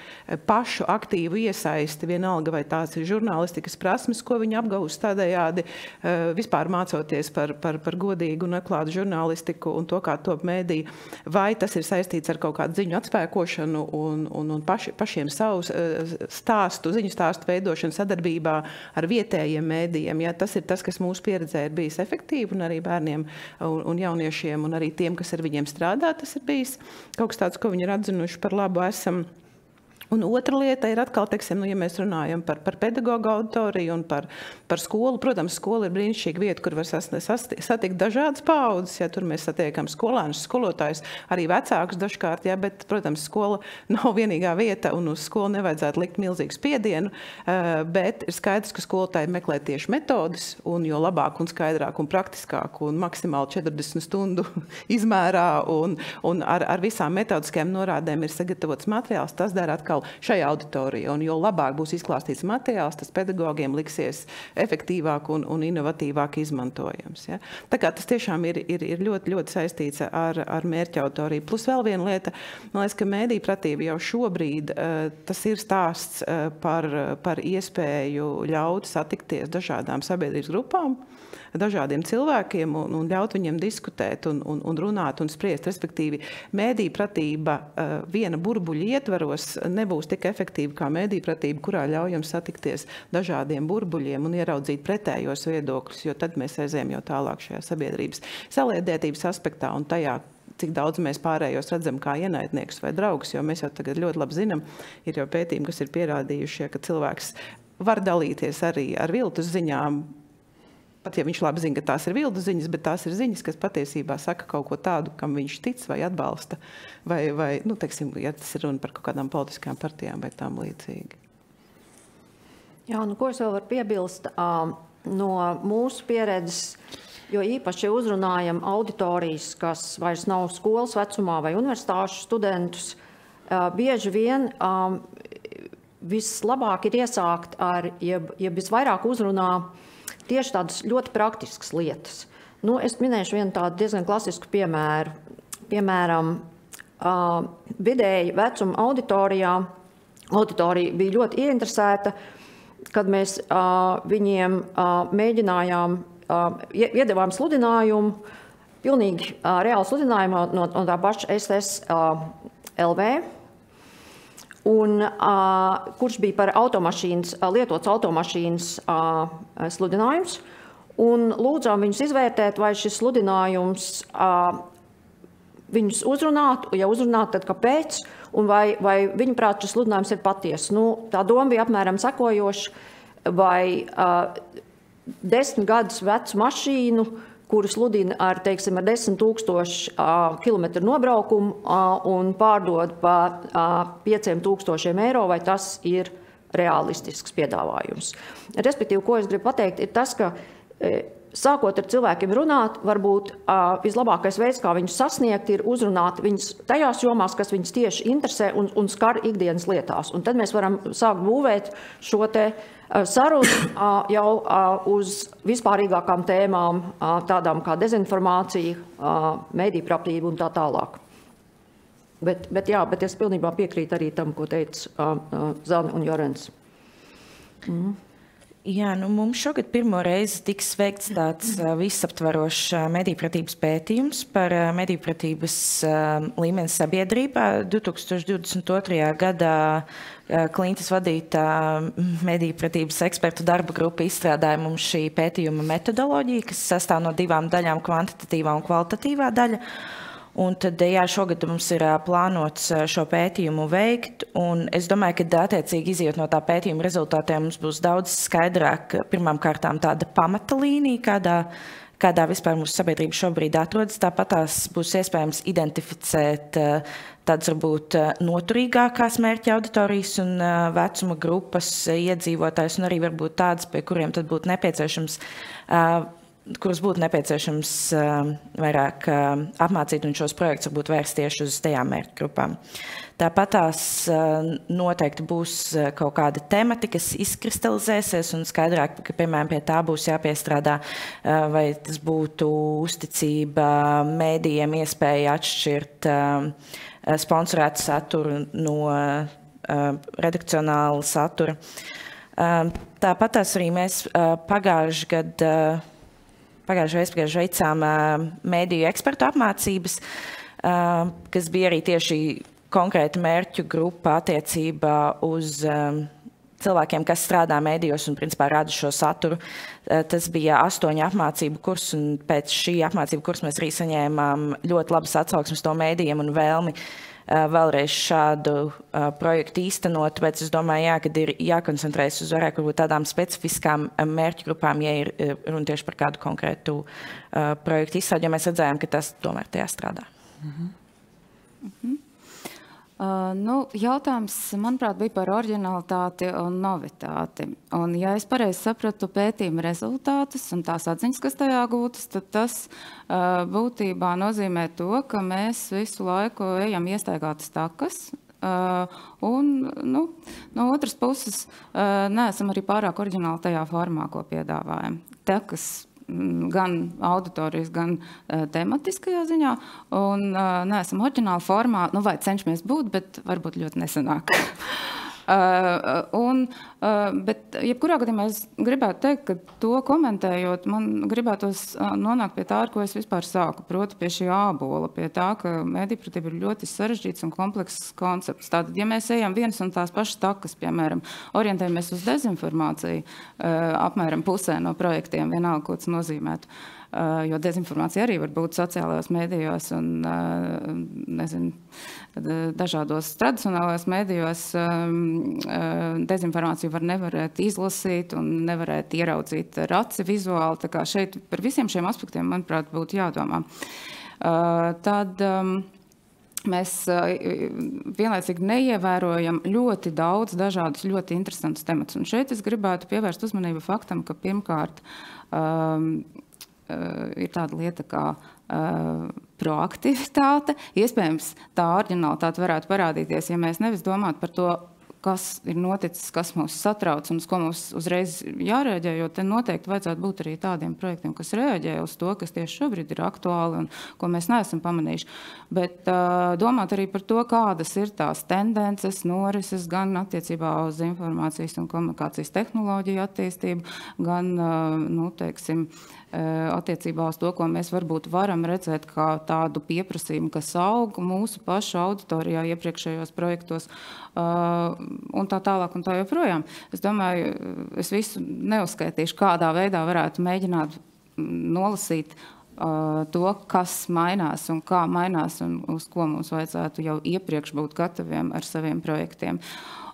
pašu aktīvu iesaisti, vienalga vai tās ir žurnālistikas prasmes, ko viņi apgūst tādējādi, vispār mācoties par godu godīgu un atklātu žurnālistiku un to, kā top mēdī, vai tas ir saistīts ar kaut kādu ziņu atspēkošanu un pašiem savu ziņu stāstu veidošanu sadarbībā ar vietējiem mēdījiem. Ja, tas ir tas, kas mūsu pieredzē ir bijis efektīvi, un arī bērniem un jauniešiem, un arī tiem, kas ar viņiem strādā, tas ir bijis kaut kas tāds, ko viņi ir atzinuši par labu esam. Un otra lieta ir atkal, teiksim, ja mēs runājam par pedagogu auditoriju un par skolu. Protams, skola ir brīnišķīga vieta, kur var satikt dažādas paaudzes. Ja, tur mēs satiekam skolēnus, skolotājus, arī vecākus dažkārt. Ja, bet, protams, skola nav vienīgā vieta un uz skolu nevajadzētu likt milzīgu spiedienu. Bet ir skaidrs, ka skolotāji meklē tieši metodas, un jo labāk un skaidrāk un praktiskāk un maksimāli 40 stundu izmērā un ar visām metodiskajām norādēm ir sagatavots materiāls. Tas dara atkal šajā auditorijā, un jo labāk būs izklāstīts materiāls, tas pedagogiem liksies efektīvāk un inovatīvāk izmantojams. Ja? Tā kā tas tiešām ir ļoti, ļoti saistīts ar mērķa auditoriju. Plus vēl viena lieta, man liekas, ka mēdīpratība jau šobrīd tas ir stāsts par iespēju ļaut satikties dažādām sabiedrības grupām, dažādiem cilvēkiem un ļaut viņiem diskutēt un runāt un spriest. Respektīvi, mēdīpratība viena burbuļa ietvaros nebūs tik efektīva kā mēdīpratība, kurā ļaujam satikties dažādiem burbuļiem un ieraudzīt pretējos viedokļus, jo tad mēs aizējam jau tālāk šajā sabiedrības saliedētības aspektā un tajā, cik daudz mēs pārējos redzam kā ienaidniekus vai draugus, jo mēs jau tagad ļoti labi zinām, ir jau pētījumi, kas ir pierādījušie, ka cilvēks var dalīties arī ar viltus ziņām, pat ja viņš labi zina, ka tās ir viltu ziņas, bet tās ir ziņas, kas patiesībā saka kaut ko tādu, kam viņš tic vai atbalsta, vai nu, teiksim, ja tas ir runa par kaut kādām politiskām partijām vai tām līdzīgi. Jā, nu, ko es vēl varu piebilst no mūsu pieredzes, jo īpaši uzrunājam auditorijas, kas vairs nav skolas vecumā vai universitāšu studentus, bieži vien vislabāk ir iesākt ar, ja visvairāk uzrunā tieši tādas ļoti praktiskas lietas. Nu, es minēšu vienu tādu diezgan klasisku piemēru. Piemēram, vidēji vecuma auditorija bija ļoti ieinteresēta, kad mēs viņiem mēģinājām, iedevām sludinājumu, pilnīgi reālu sludinājumu no tā paša SSLV, un kurš bija par lietots automašīnas sludinājums, un lūdzām viņus izvērtēt, vai šis sludinājums viņus uzrunāt, ja uzrunāt, tad kāpēc, un vai viņuprāt šis sludinājums ir patiess. Nu, tā doma bija apmēram sekojoša, vai 10 gadus vecu mašīnu, kuru sludina ar 10 000 kilometru nobraukumu un pārdod par 5 000 eiro, vai tas ir realistisks piedāvājums. Respektīvi, ko es gribu pateikt, ir tas, ka sākot ar cilvēkiem runāt, varbūt vislabākais veids, kā viņus sasniegt, ir uzrunāt viņus tajās jomās, kas viņus tieši interesē un skar ikdienas lietās. Un tad mēs varam sākt būvēt šo te sarunu jau uz vispārīgākām tēmām, tādām kā dezinformācija, mēdīpratība un tā tālāk. Bet es pilnībā piekrītu arī tam, ko teica Zane un Jorens. Jā, nu mums šogad pirmo reizi tiks veikts tāds visaptvarošs medijpratības pētījums par medijpratības līmeni sabiedrībā. 2022. gadā Klintas vadītā medijpratības ekspertu darba grupa izstrādāja mums šī pētījuma metodoloģija, kas sastāv no 2 daļām, kvantitatīvā un kvalitatīvā daļa. Un tad, jā, šogad mums ir plānots šo pētījumu veikt, un es domāju, ka attiecīgi izjūt no tā pētījuma rezultātiem mums būs daudz skaidrāk, pirmām kārtām tāda pamata līnija, kādā vispār mūsu sabiedrība šobrīd atrodas. Tāpat tās būs iespējams identificēt tādas varbūt noturīgākās mērķa auditorijas un vecuma grupas iedzīvotājus, un arī varbūt tādas, pie kuriem tad būtu nepieciešams kuras būtu nepieciešams vairāk apmācīt, un šos projektus varbūt vērst tieši uz tajām mērķu grupām. Tāpat tās noteikti būs kaut kāda temati, kas izkristalizēsies, un skaidrāk, ka, piemēram, pie tā būs jāpiestrādā, vai tas būtu uzticība mēdījiem, iespēja atšķirt sponsorētu saturu no redakcionāla satura. Tāpat tās arī mēs pagājuši gadu pagājušajā reizē veicām mediju ekspertu apmācības, kas bija arī tieši konkrēta mērķu grupa attiecībā uz cilvēkiem, kas strādā medijos un principā rada šo saturu. Tas bija 8 apmācību kurs, un pēc šī apmācību kursa mēs arī saņēmām ļoti labas atsauksmes to medijiem un vēlmi vēlreiz šādu projektu īstenot, bet es domāju, kad ir jākoncentrējas uz vairāk varbūt tādām specifiskām mērķu grupām, ja ir runa tieši par kādu konkrētu projektu izstrādi, jo mēs redzējām, ka tas tomēr tajā strādā. Jautājums, manuprāt, bija par oriģinalitāti un novitāti. Un, ja es pareizi sapratu pētījuma rezultātus un tās atziņas, kas tajā gūtas, tad tas būtībā nozīmē to, ka mēs visu laiku ejam iestaigātas takas. Un, no otras puses, neesam arī pārāk oriģināli tajā formā, ko piedāvājam. Takas gan auditorijas, gan tematiskajā ziņā, un neesam oriģināla formā, vai cenšamies būt, bet varbūt ļoti nesanāk. Bet jebkurā gadījumā es gribētu teikt, ka to komentējot, man gribētos nonākt pie tā, ar ko es vispār sāku, proti pie šī ābola, pie tā, ka medijpratība ir ļoti sarežģīts un komplekss koncepts. Tātad, ja mēs ejam vienas un tās pašas takas, piemēram, orientējamies uz dezinformāciju, apmēram pusē no projektiem, vienalga, ko tas nozīmētu, jo dezinformācija arī var būt sociālajos mēdījos un, dažādos tradicionālajos mēdījos dezinformāciju nevarēt izlasīt un nevarēt ieraudzīt ar aci vizuāli. Tā kā šeit par visiem šiem aspektiem, manuprāt, būtu jādomā. Tad mēs vienlaicīgi neievērojam ļoti daudz dažādus ļoti interesantus tematus. Un šeit es gribētu pievērst uzmanību faktam, ka pirmkārt ir tāda lieta kā proaktivitāte. Iespējams, tā oriģinalitāte varētu parādīties, ja mēs nevis domātu par to, kas ir noticis, kas mūs satrauc un uz ko mums uzreiz jārēģē, jo te noteikti vajadzētu būt arī tādiem projektiem, kas reaģē uz to, kas tieši šobrīd ir aktuāli un ko mēs neesam pamanījuši. Bet domāt arī par to, kādas ir tās tendences, norises gan attiecībā uz informācijas un komunikācijas tehnoloģiju attīstību, gan, attiecībā uz to, ko mēs varbūt varam redzēt kā tādu pieprasījumu, kas aug mūsu pašu auditorijā iepriekšējos projektos un tā tālāk un tā joprojām. Es domāju, es visu neuzskaitīšu, kādā veidā varētu mēģināt nolasīt to, kas mainās un kā mainās un uz ko mums vajadzētu jau iepriekš būt gataviem ar saviem projektiem.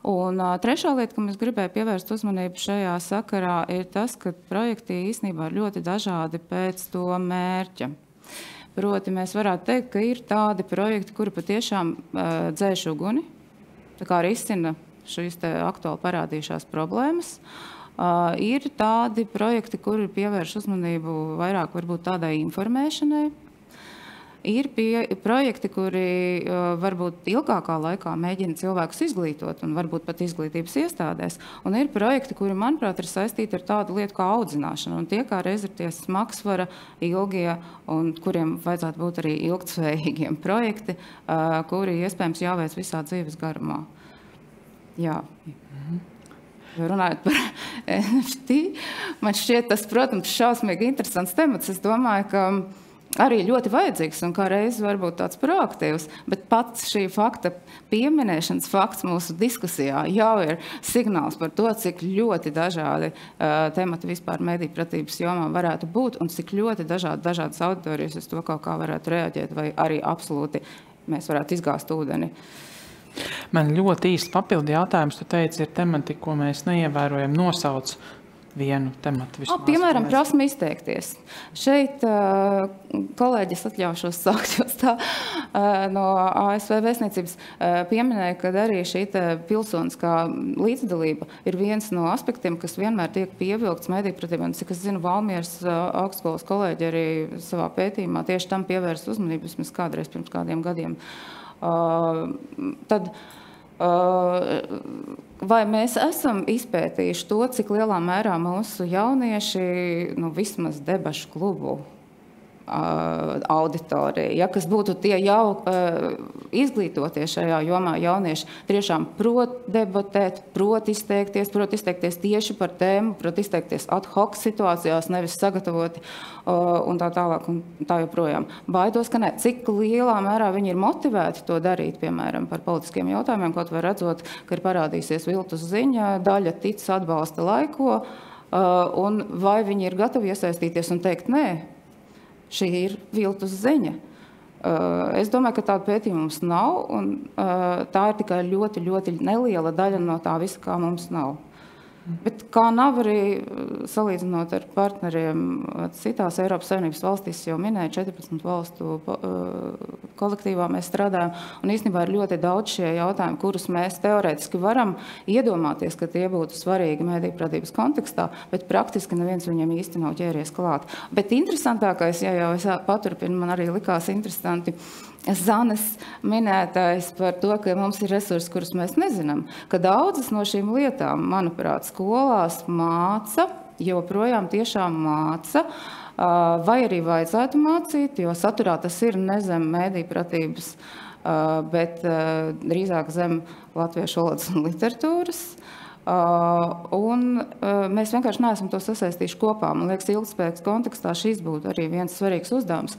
Un trešā lieta, kam es gribēju pievērst uzmanību šajā sakarā, ir tas, ka projekti īstenībā ir ļoti dažādi pēc to mērķa. Proti, mēs varētu teikt, ka ir tādi projekti, kuri patiešām dzēš uguni, tā kā risina šīs te aktuāli parādījušās problēmas. Ir tādi projekti, kuri pievērš uzmanību vairāk varbūt tādai informēšanai. Ir projekti, kuri varbūt ilgākā laikā mēģina cilvēkus izglītot un varbūt pat izglītības iestādēs. Un ir projekti, kuri, manuprāt, ir saistīti ar tādu lietu kā audzināšanu. Un tie kā reiz ir tie smagsvara, ilgie un kuriem vajadzētu būt arī ilgtspējīgiem projekti, kuri iespējams jāveic visā dzīves garumā. Jā. Runājot par NFT, man šķiet tas, protams, šausmīgi interesants temats. Es domāju, ka arī ļoti vajadzīgs un kā reiz varbūt tāds proaktīvs, bet pats šī fakta pieminēšanas fakts mūsu diskusijā jau ir signāls par to, cik ļoti dažādi temati vispār medijpratības jomā varētu būt un cik ļoti dažādas auditorijas uz to kaut kā varētu reaģēt vai arī absolūti mēs varētu izgāzt ūdeni. Man ļoti īsts papildu jautājums, tu teici, ir temati, ko mēs neievērojam, nosauc vienu tematu vismaz. Piemēram, prasme izteikties. Šeit kolēģis atļaušos sākt, jo tā no ASV vēstniecības pieminēja, ka arī šī pilsoniskā līdzdalība ir viens no aspektiem, kas vienmēr tiek pievilkts medijpratībā. Cik es zinu, Valmieras augstskolas kolēģi arī savā pētījumā tieši tam pievērst uzmanību, vismaz kādreiz pirms kādiem gadiem. Tad vai mēs esam izpētījuši to, cik lielā mērā mūsu jaunieši, vismaz debašu klubu auditorija, ja, kas būtu tie jau izglītotie šajā jomā jaunieši, tiešām prot debatēt, prot izteikties tieši par tēmu, prot izteikties ad hoc situācijās, nevis sagatavoti un tā tālāk un tā joprojām. Baidos, ka ne. Cik lielā mērā viņi ir motivēti to darīt, piemēram, par politiskiem jautājumiem, kaut vai redzot, ka ir parādīsies viltus ziņa, daļa tic atbalsta laiko, un vai viņi ir gatavi iesaistīties un teikt nē, šī ir viltus ziņa. Es domāju, ka tāda pētījuma mums nav, un tā ir tikai ļoti, ļoti neliela daļa no tā visa, kā mums nav. Bet kā nav arī salīdzinot ar partneriem citās Eiropas Savienības valstīs, jau minēju, 14 valstu kolektīvā mēs strādājam, un īstenībā ir ļoti daudz šie jautājumi, kurus mēs teorētiski varam iedomāties, ka tie būtu svarīgi medijpratības kontekstā, bet praktiski neviens viņiem īsti nav ķēries klāt. Bet interesantākais, ja jau es paturpinu, man arī likās interesanti, Zanes minētājs par to, ka mums ir resursi, kurus mēs nezinām, ka daudzas no šīm lietām, manuprāt, skolās māca, joprojām tiešām māca, vai arī vajadzētu mācīt, jo saturā tas ir ne zem medijpratības, bet drīzāk zem latviešu valodas un literatūras. Un mēs vienkārši neesam to sasaistījuši kopā. Man liekas, ilgspējīgas kontekstā šis būtu arī viens svarīgs uzdevums.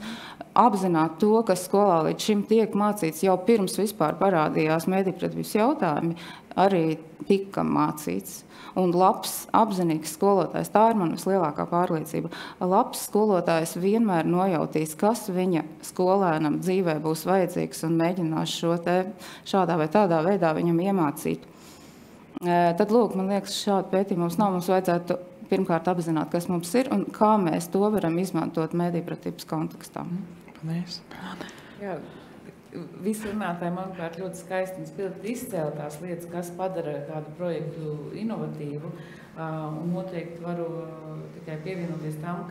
Apzināt to, kas skolā līdz šim tiek mācīts jau pirms vispār parādījās medijpratības jautājumi, arī tika mācīts. Un labs, apzinīgs skolotājs, tā ir man vislielākā pārliecība. Labs skolotājs vienmēr nojautīs, kas viņa skolēnam dzīvē būs vajadzīgs un mēģinās šo te šādā vai tādā veidā viņam iemācīt. Tad, lūk, man liekas, šādu pētījumu mums nav. Mums vajadzētu pirmkārt apzināt, kas mums ir un kā mēs to varam izmantot medijpratības kontekstā. Paldies. Jā, visi runātāji, manuprāt, ļoti skaisti un spilgti izcēla tās lietas, kas padara kādu projektu inovatīvu. Un noteikti varu tikai pievienoties tam,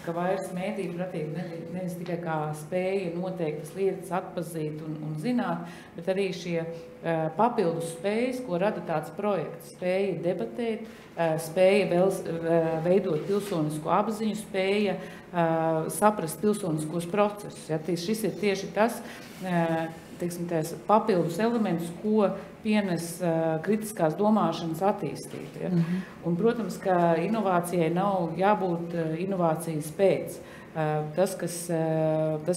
ka vairs medijpratība nevis tikai kā spēja noteiktas lietas atpazīt un zināt, bet arī šie papildus spējas, ko rada tāds projekts. Spēja debatēt, spēja veidot pilsonisku apziņu, spēja saprast pilsoniskos procesus. Ja, šis ir tieši tas, teiksim, tās papildus elementus, ko pienes kritiskās domāšanas attīstība. Ja? Un, protams, ka inovācijai nav jābūt inovācijas pēc. Tas,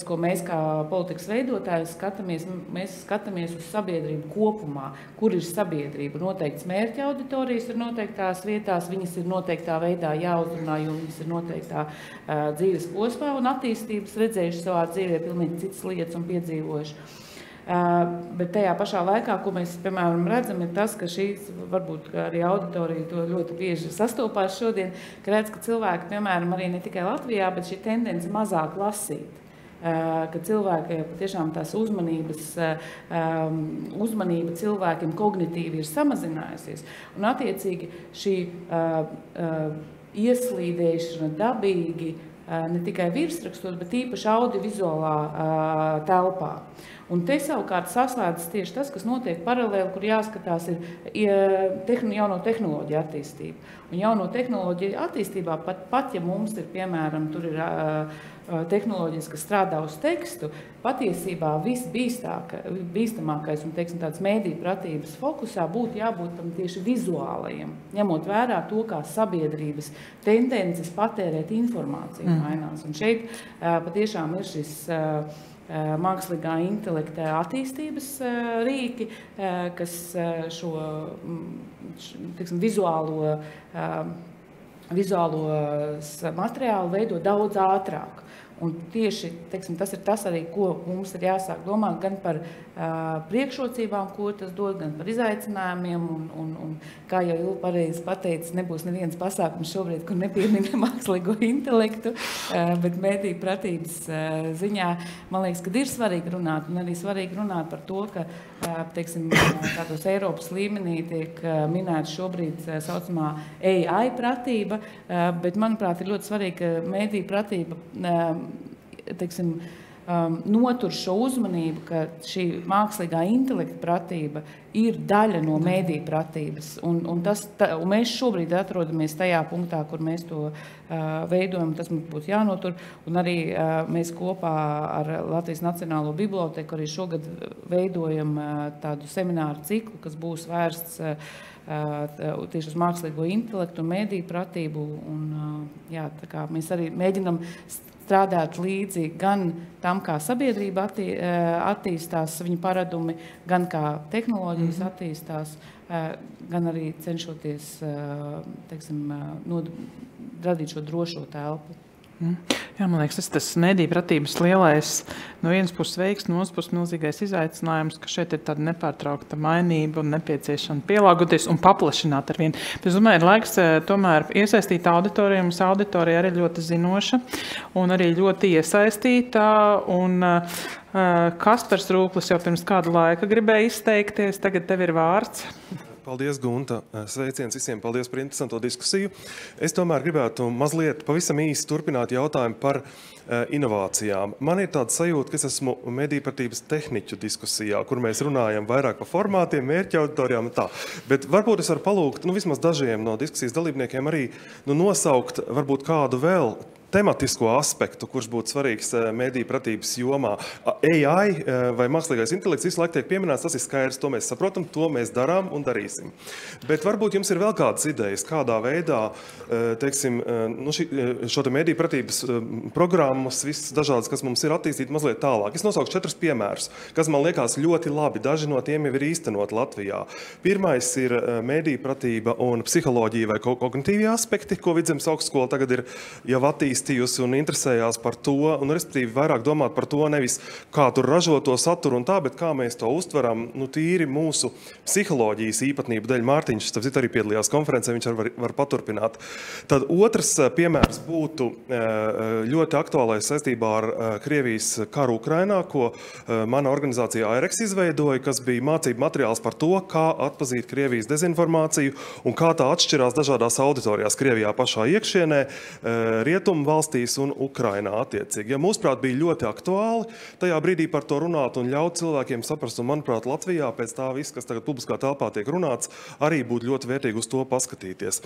ko mēs kā politikas veidotāji skatāmies, mēs skatāmies uz sabiedrību kopumā, kur ir sabiedrība. Noteikts mērķa auditorijas ir noteiktās vietās, viņas ir noteiktā veidā jāuzrunā, jo viņas ir noteiktā dzīves posmā un attīstības redzējuši savā dzīvē pilnīgi citas lietas un piedzīvojuši. Bet tajā pašā laikā, ko mēs, piemēram, redzam, ir tas, ka šīs, varbūt arī auditorija to ļoti bieži sastopās šodien, ka redz, ka cilvēki, piemēram, arī ne tikai Latvijā, bet šī tendence mazāk lasīt. Ka cilvēki tiešām tās uzmanība cilvēkiem kognitīvi ir samazinājusies. Un attiecīgi šī ieslīdēšana dabīgi ne tikai virsrakstos, bet īpaši audiovizuālā telpā. Un te savukārt saslēdzas tieši tas, kas notiek paralēli, kur jāskatās ir jauno tehnoloģiju attīstība. Un jauno tehnoloģiju attīstībā pat ja mums ir, piemēram, tur ir tehnoloģijas, kas strādā uz tekstu, patiesībā visbīstamākais un, teiksim, tāds medijpratības fokusā būtu jābūt tam tieši vizuālajiem, ņemot vērā to, kā sabiedrības tendences patērēt informāciju mainās. Un šeit patiešām ir šis mākslīgā intelekta attīstības rīki, kas šo teiksim, vizuālo materiālu veido daudz ātrāk. Un tieši teiksim, tas ir tas arī, ko mums ir jāsāk domāt gan par priekšrocībām, ko tas dod, gan par izaicinājumiem. Un kā jau Ilva pareizi pateica, nebūs neviens pasākums šobrīd, kur nepiemina mākslīgo intelektu, bet medijpratības ziņā, man liekas, ka ir svarīgi runāt, un arī svarīgi runāt par to, ka teiksim, tādos Eiropas līmenī tiek minēta šobrīd saucamā AI pratība, bet, manuprāt, ir ļoti svarīgi, ka medijpratība teiksim, notur šo uzmanību, ka šī mākslīgā intelekta pratība ir daļa no mēdīju pratības. Un mēs šobrīd atrodamies tajā punktā, kur mēs to veidojam, tas mums būtu jānotur. Un arī mēs kopā ar Latvijas Nacionālo biblioteku arī šogad veidojam tādu semināru ciklu, kas būs vērsts tieši uz mākslīgo intelektu un mēdīju pratību. Un, jā, tā kā mēs arī mēģinam strādāt līdzi gan tam, kā sabiedrība attīstās viņa paradumi, gan kā tehnoloģijas attīstās, gan arī cenšoties, teiksim, radīt šo drošo telpu. Jā, man liekas, tas mēdīju pratības lielais, no vienas puses veiks, no otras puses milzīgais izaicinājums, ka šeit ir tāda nepārtraukta mainība un nepieciešama pielāgoties un paplašināt ar vienu. Bet es domāju, ir laiks tomēr iesaistīt auditoriju, mums auditorija arī ļoti zinoša un arī ļoti iesaistīta. Un Kaspars Rūklis jau pirms kāda laika gribēja izteikties, tagad tev ir vārds. Paldies, Gunta. Sveiciens visiem. Paldies par interesanto diskusiju. Es tomēr gribētu mazliet pavisam īsi turpināt jautājumu par inovācijām. Man ir tāda sajūta, ka es esmu medijpratības tehniķu diskusijā, kur mēs runājam vairāk par formātiem, mērķa auditorijām un tā. Bet varbūt es varu palūgt, vismaz dažiem no diskusijas dalībniekiem arī nosaukt varbūt kādu vēl tematisko aspektu, kurš būtu svarīgs mediju pratības jomā. AI vai mākslīgais intelekts visu laiku tiek pieminēts, tas ir skaidrs, to mēs saprotam, to mēs darām un darīsim. Bet varbūt jums ir vēl kādas idejas, kādā veidā, teiksim, šo te mediju pratības programmas, visas dažādas, kas mums ir attīstīt mazliet tālāk. Es nosaukšu 4 piemērus, kas man liekas ļoti labi. Daži no tiem jau ir īstenot Latvijā. Pirmais ir mediju pratība un psiholoģija vai kognitīvie aspekti, ko Vidzemes augstskola tagad ir jau attīstījusi un interesējās par to, un respektīvi vairāk domāt par to, nevis kā tur ražot to saturu un tā, bet kā mēs to uztveram, tīri mūsu psiholoģijas īpatnību dēļ. Mārtiņš, tāpēc arī piedalījās konferencē, viņš var paturpināt. Tad otrs piemērs būtu ļoti aktuālais saistībā ar Krievijas karu Ukrainā, ko mana organizācija AIREX izveidoja, kas bija mācību materiāls par to, kā atpazīt Krievijas dezinformāciju un kā tā atšķirās dažādās auditorijās Krievijā pašā iekšienē, rietumu valstīs un Ukrainā attiecīgi. Ja mūsuprāt bija ļoti aktuāli tajā brīdī par to runāt un ļaut cilvēkiem saprast, un manuprāt Latvijā pēc tā viss, kas tagad publiskā telpā tiek runāts, arī būtu ļoti vērtīgi uz to paskatīties.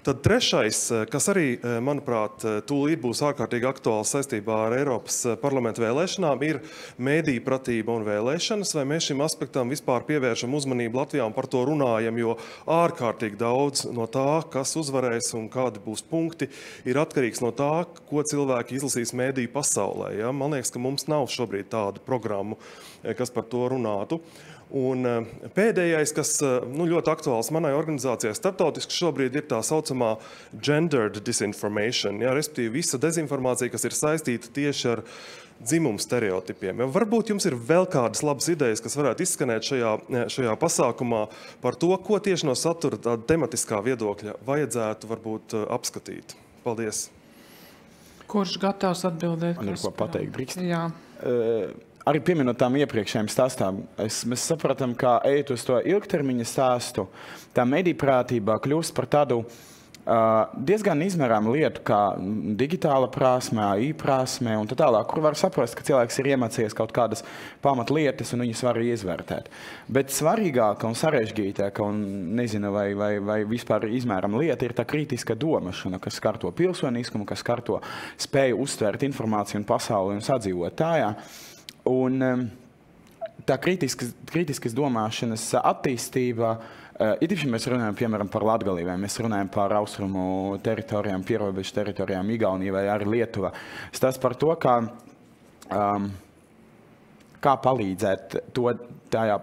Tad trešais, kas arī, manuprāt, tūlīt būs ārkārtīgi aktuāls saistībā ar Eiropas parlamentu vēlēšanām, ir mediju pratība un vēlēšanas, vai mēs šim aspektam vispār pievēršam uzmanību Latvijā un par to runājam, jo ārkārtīgi daudz no tā, kas uzvarēs un kādi būs punkti, ir atkarīgs no tā, ko cilvēki izlasīs mediju pasaulē. Ja? Man liekas, ka mums nav šobrīd tādu programmu, kas par to runātu. Un pēdējais, kas ļoti aktuāls manai organizācijai starptautiski šobrīd ir tā saucamā gendered disinformation, ja? Respektīvi visa dezinformācija, kas ir saistīta tieši ar dzimumu stereotipiem. Ja? Varbūt jums ir vēl kādas labas idejas, kas varētu izskanēt šajā pasākumā par to, ko tieši no satura tāda tematiskā viedokļa vajadzētu varbūt apskatīt. Paldies! Kurš gatavs atbildēt? Man ir ko pateikt, drīkst? Jā. Arī pieminot tām iepriekšējām stāstām, mēs sapratam, kā ejot uz to ilgtermiņa stāstu, tā medijprātība kļūst par tādu diezgan izmērām lietu, kā digitāla prasme, AI prasme un tā tālāk, kur var saprast, ka cilvēks ir iemācījies kaut kādas pamatlietas un viņas var izvērtēt. Bet svarīgāka un sarežģītāka un nezinu, vai vispār izmēram lieta ir tā kritiska domašana, kas skar to pilsoniskumu, kas skar to spēju uztvērt informāciju un pasauli un sadzīvot tajā. Un tā kritiskas domāšanas attīstība, īpaši mēs runājam, piemēram, par Latgalī, vai mēs runājam par austrumu teritorijām, pierobežu teritorijām, Igauniju vai arī Lietuva. Tas par to, kā palīdzēt to tajā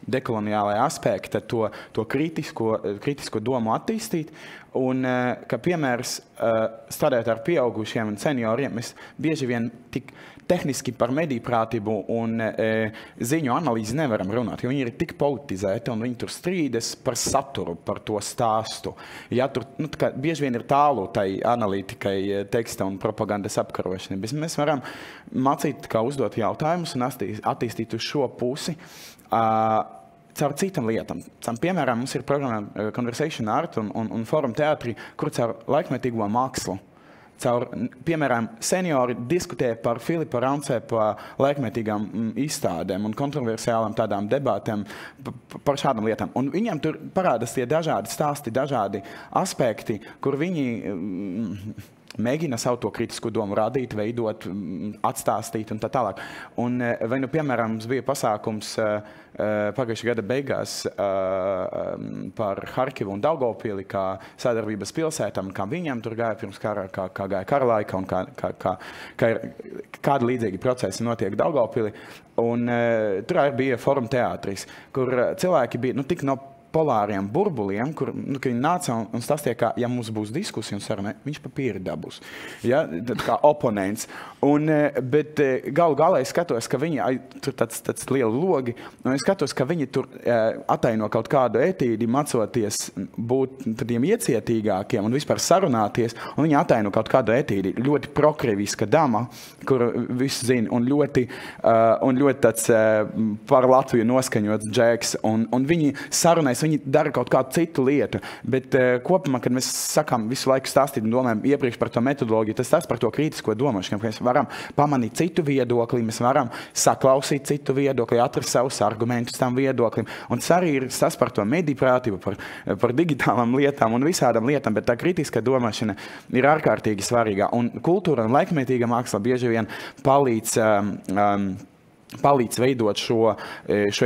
dekoloniālajā aspekta, to kritisko domu attīstīt. Un, ka piemērs, strādājot ar pieaugušiem un senioriem, mēs bieži vien tik tehniski par medijprātību un ziņu analīzi nevaram runāt, jo viņi ir tik politizēti un viņi tur strīdas par saturu, par to stāstu. Ja, tur bieži vien ir tālu tai analītikai, teksta un propagandas apkarošanai, bet mēs varam mācīt, kā uzdot jautājumus un attīstīt uz šo pusi caur citam lietam. Piemēram, mums ir programma Conversation Art un Forum teātri, kur caur laikmetīgo mākslu piemēram, seniori diskutē par Filipa Raunsēpa laikmetīgām izstādēm un kontroversiālām tādām debatēm par šādām lietām. Un viņiem tur parādās tie dažādi stāsti, dažādi aspekti, kur viņi mēģina savu to kritisku domu radīt, veidot, atstāstīt un tā tālāk. Un vai nu, piemēram, mums bija pasākums pagājušā gada beigās par Harkivu un Daugavpili, kā sadarbības pilsētām, kā viņiem tur gāja pirms kara, kā gāja kara laika un kāda līdzīgi procesi notiek Daugavpili. Un tur arī bija Forum teātris, kur cilvēki bija tik no polāriem burbuliem, kur viņi nāca un stāstīja, ka, ja mums būs diskusija un saruna, viņš papīri dabūs. Ja? Tad kā oponents. Bet galā es skatos, ka viņi, tur tāds liela logi, un es skatos, ka viņi tur ataino kaut kādu etīdi, macoties būt tādiem iecietīgākiem un vispār sarunāties, un viņi ataino kaut kādu etīdi. Ļoti prokriviska dama, kur visu zina, un ļoti tāds par Latviju noskaņots džeks, un viņi sarunais, viņi dara kaut kādu citu lietu, bet kopumā, kad mēs sakām visu laiku stāstīt un domājam iepriekš par to metodoloģiju, tas par to kritisko domāšanu, ka mēs varam pamanīt citu viedokli, mēs varam saklausīt citu viedokli, atrast savus argumentus tam viedoklim, un tas arī ir tas par to mediju-prātību, par digitālām lietām un visādām lietām, bet tā kritiskā domāšana ir ārkārtīgi svarīga, un kultūra un laikmetīga māksla bieži vien palīdz veidot šo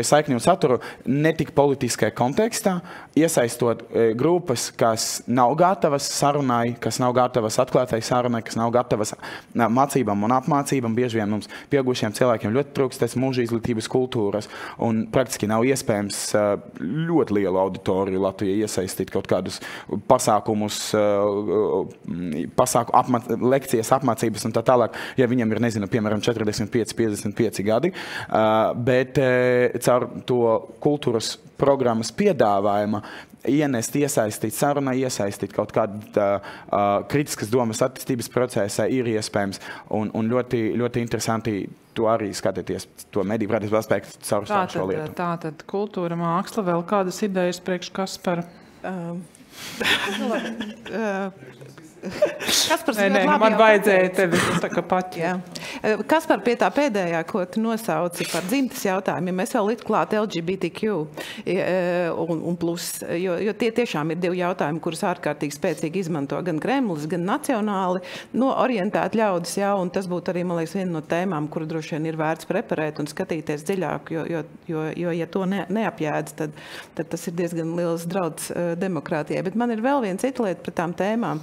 saikni un saturu ne tik politiskajā kontekstā, iesaistot grupas, kas nav gatavas sarunai, kas nav gatavas atklātai sarunai, kas nav gatavas mācībām un apmācībām. Bieži vien mums pieaugušiem cilvēkiem ļoti trūkst mūža izglītības kultūras, un praktiski nav iespējams ļoti lielu auditoriju Latvijā iesaistīt kaut kādus pasākumus, lekcijas, apmācības un tā tālāk, ja viņam ir, nezinu, piemēram, 45, 55 gadi. Bet caur to kultūras programmas piedāvājuma iesaistīt sarunā, iesaistīt kaut kādu kritiskas domas attīstības procesā ir iespējams un ļoti, ļoti interesanti to arī skatīties, to mediju-prātības aspektu caur šo lietu. Tātad kultūra, māksla, vēl kādas idejas priekš Kaspara? Man vajadzēja tevi tā kā paķi. Kaspar, pie tā pēdējā, ko tu nosauci par dzimtes jautājumiem, mēs vēl likt klāt LGBTQ un plus, jo tie tiešām ir divi jautājumi, kurus ārkārtīgi spēcīgi izmanto gan Kremlis, gan nacionāli orientēti ļaudis, un tas būtu arī, man liekas, viena no tēmām, kuru droši vien ir vērts preparēt un skatīties dziļāk, jo ja to neapjēdz, tad tas ir diezgan liels drauds demokrātijai. Bet man ir vēl viena cita lieta par tām tēmām,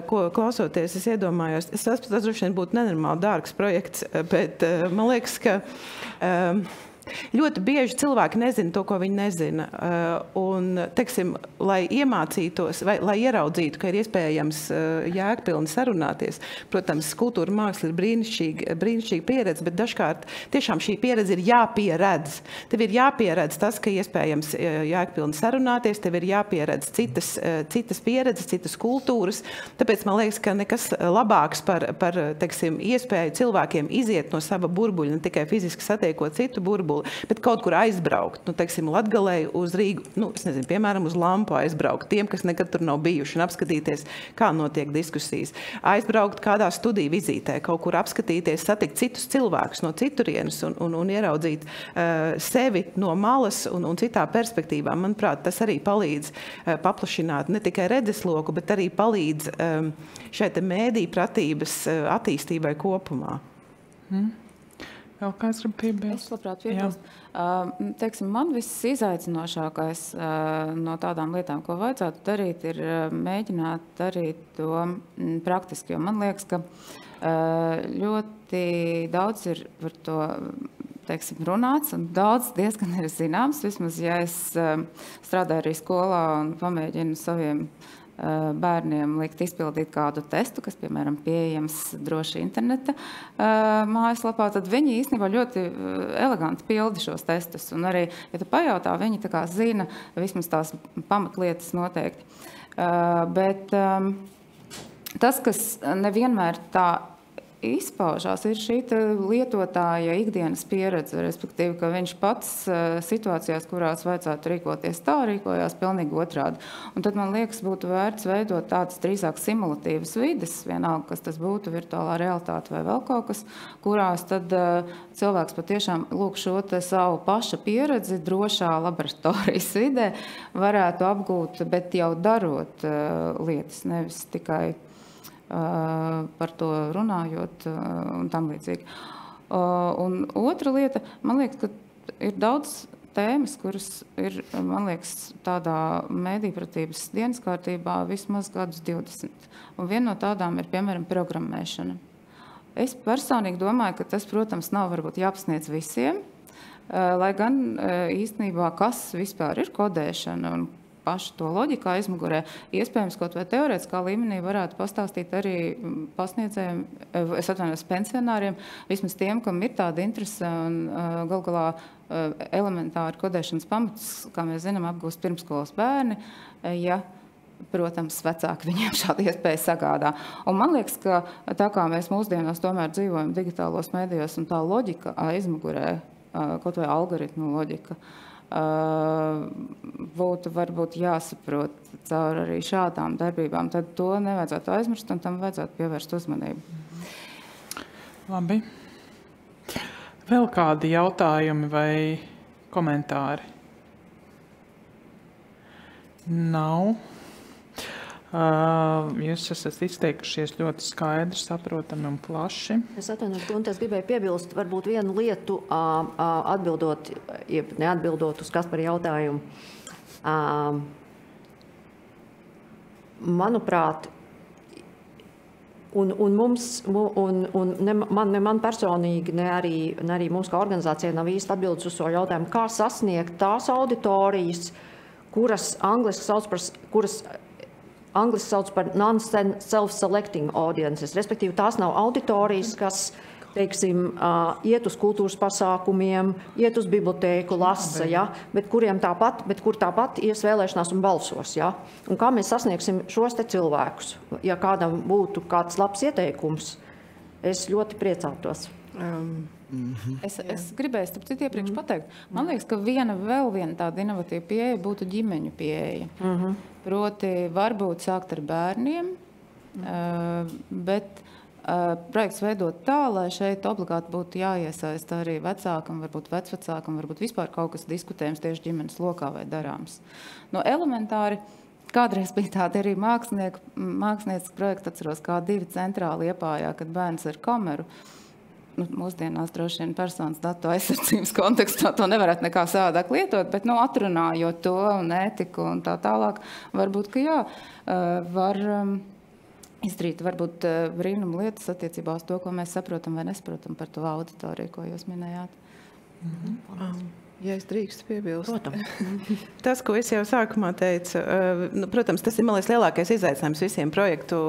ko klausoties, es iedomājos, tas droši vien būtu nenormāli dārgs projekts, bet man liekas, ka ļoti bieži cilvēki nezina to, ko viņi nezina. Un, teiksim, lai iemācītos, vai lai ieraudzītu, ka ir iespējams jēgpilni sarunāties, protams, kultūra māksla ir brīnišķīga pieredze, bet dažkārt tiešām šī pieredze ir jāpieredz. Tev ir jāpieredz tas, ka iespējams jēgpilni sarunāties, tev ir jāpieredz citas pieredzes, citas kultūras. Tāpēc man liekas, ka nekas labāks par teiksim, iespēju cilvēkiem iziet no sava burbuļa, ne tikai fiziski satiekot citu burbuļu, bet kaut kur aizbraukt, teiksim, Latgalei uz Rīgu, es nezinu, piemēram, uz Lampu aizbraukt, tiem, kas nekad tur nav bijuši, un apskatīties, kā notiek diskusijas. Aizbraukt kādā studiju vizītē, kaut kur apskatīties, satikt citus cilvēkus no citurienes un ieraudzīt sevi no malas un citā perspektīvā. Manuprāt, tas arī palīdz paplašināt ne tikai redzesloku, bet arī palīdz šai te mēdīju pratības attīstībai kopumā. Vēl kāds grib piebilst? Es labprāt piebilst. Teiksim, man viss izaicinošākais no tādām lietām, ko vajadzētu darīt, ir mēģināt darīt to praktiski. Jo man liekas, ka ļoti daudz ir par to teiksim, runāts un daudz diezgan ir zināms. Vismaz, ja es strādāju arī skolā un pamēģinu saviem bērniem likt izpildīt kādu testu, kas, piemēram, pieejams droši interneta mājaslapā, tad viņi īstenībā ļoti eleganti pildi šos testus. Un arī, ja tu pajautā, viņi tā kā zina vismaz tās pamatlietas noteikti. Bet tas, kas nevienmēr tā izpaužās, ir šī lietotāja ikdienas pieredze, respektīvi, ka viņš pats situācijās, kurās vajadzētu rīkoties tā, rīkojās pilnīgi otrādi. Un tad, man liekas, būtu vērts veidot tādas drīzāk simulatīvas vides, vienalga, kas tas būtu, virtuālā realitāte vai vēl kaut kas, kurās tad cilvēks patiešām lūk šo savu paša pieredzi drošā laboratorijas vidē varētu apgūt, bet jau darot lietas, nevis tikai par to runājot un tam līdzīgi. Un otra lieta, man liekas, ka ir daudz tēmas, kuras ir, man liekas, tādā mēdīpratības dienas kārtībā vismaz gadus 20. Un viena no tādām ir, piemēram, programmēšana. Es personīgi domāju, ka tas, protams, nav varbūt jāpasniedz visiem, lai gan īstenībā, kas vispār ir kodēšana un pašu to loģiku aizmugurē, iespējams, kaut vai teorētiskā līmenī varētu pastāstīt arī pasniedzējiem, es atvainojos pensionāriem, vismaz tiem, kam ir tāda interese un gal galā elementāri kodēšanas pamatus, kā mēs zinām, apgūst pirmskolas bērni, ja, protams, vecāki viņiem šādu iespēju sagādā. Un man liekas, ka tā kā mēs mūsdienās tomēr dzīvojam digitālos mēdījos un tā loģika aizmugurē, kaut vai algoritmu loģika, būtu varbūt jāsaprot caur arī šādām darbībām, tad to nevajadzētu aizmirst un tam vajadzētu pievērst uzmanību. Labi. Vēl kādi jautājumi vai komentāri? Nav. Jūs esat izteikušies ļoti skaidri, saprotami un plaši. Es atvainojos, Gunte, es gribēju piebilst varbūt vienu lietu, atbildot, jeb neatbildot uz Kaspara jautājumu. Manuprāt, un man personīgi, ne arī mums kā organizācijai nav īsti atbildes uz šo jautājumu, kā sasniegt tās auditorijas, kuras angliski sauc par non-self-selecting audiences, respektīvi tās nav auditorijas, kas, teiksim, iet uz kultūras pasākumiem, iet uz bibliotēku, lasa, ja, bet kur tāpat ies vēlēšanās un balsos. Ja. Un kā mēs sasniegsim šos te cilvēkus? Ja kādam būtu kāds labs ieteikums, es ļoti priecātos. Es gribēju starp citu iepriekš pateikt. Man liekas, ka vēl viena tāda inovatīva pieeja būtu ģimeņu pieeja. Proti, varbūt sākt ar bērniem, bet projekts veidot tā, lai šeit obligāti būtu jāiesaista arī vecākam, varbūt vecvecākam, varbūt vispār kaut kas diskutējams tieši ģimenes lokā vai darāms. No elementāri, kādreiz bija tāda arī mākslinieca projekta, atceros, kā 2 centrāli Liepājā, kad bērns ar kameru, mūsdienās droši vien personas datu aizsardzības kontekstā to nevarētu nekā savādāk lietot, bet atrunājot to un ētiku un tā tālāk, varbūt, ka jā, var izdarīt varbūt brīnumu lietas attiecībā uz to, ko mēs saprotam vai nesaprotam par to auditoriju, ko jūs minējāt. Ja es drīkstu piebilst. Tas, ko es jau sākumā teicu, protams, tas ir, man liekas, lielākais izaicinājums visiem projektu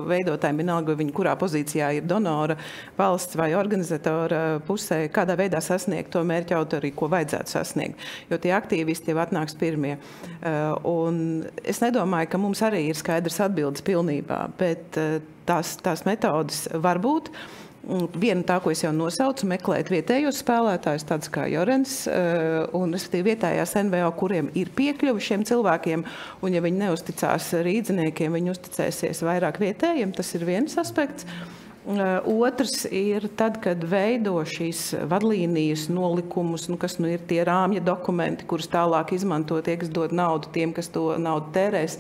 veidotājiem, vienalga viņi kurā pozīcijā ir donora, valsts vai organizatora pusē, kādā veidā sasniegt to mērķu autoriju, ko vajadzētu sasniegt, jo tie aktīvisti jau atnāks pirmie. Un es nedomāju, ka mums arī ir skaidrs atbildes pilnībā, bet tās metodas var būt. Viena tā, ko es jau nosaucu, meklēt vietējos spēlētājus, tādus kā Jorens, un respektīvi vietējās NVO, kuriem ir piekļuvi šiem cilvēkiem, un ja viņi neuzticās rīdziniekiem, viņi uzticēsies vairāk vietējiem, tas ir viens aspekts. Otrs ir tad, kad veido šīs vadlīnijas, nolikumus, kas ir tie rāmja dokumenti, kurus tālāk izmanto tie, kas dod naudu tiem, kas to naudu tērēs.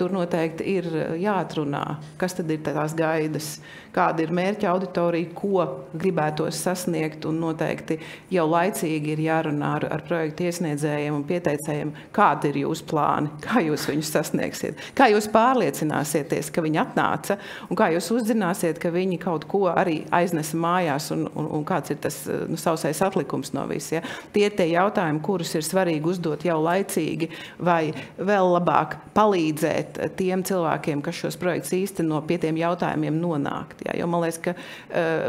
Tur noteikti ir jāatrunā, kas tad ir tās gaidas, kāda ir mērķa auditorija, ko gribētos sasniegt, un noteikti jau laicīgi ir jārunā ar projektu iesniedzējiem un pieteicējiem, kādi ir jūsu plāni, kā jūs viņus sasniegsiet, kā jūs pārliecināsieties, ka viņi atnāca, un kā jūs uzzināsiet, ka viņi kaut ko arī aiznesa mājās un kāds ir tas sausais atlikums no viss. Ja? Tie ir tie jautājumi, kurus ir svarīgi uzdot jau laicīgi vai vēl labāk palīdzēt tiem cilvēkiem, kas šos projektus īsteno, pie tiem jautājumiem nonākt. Ja? Jo man liekas, ka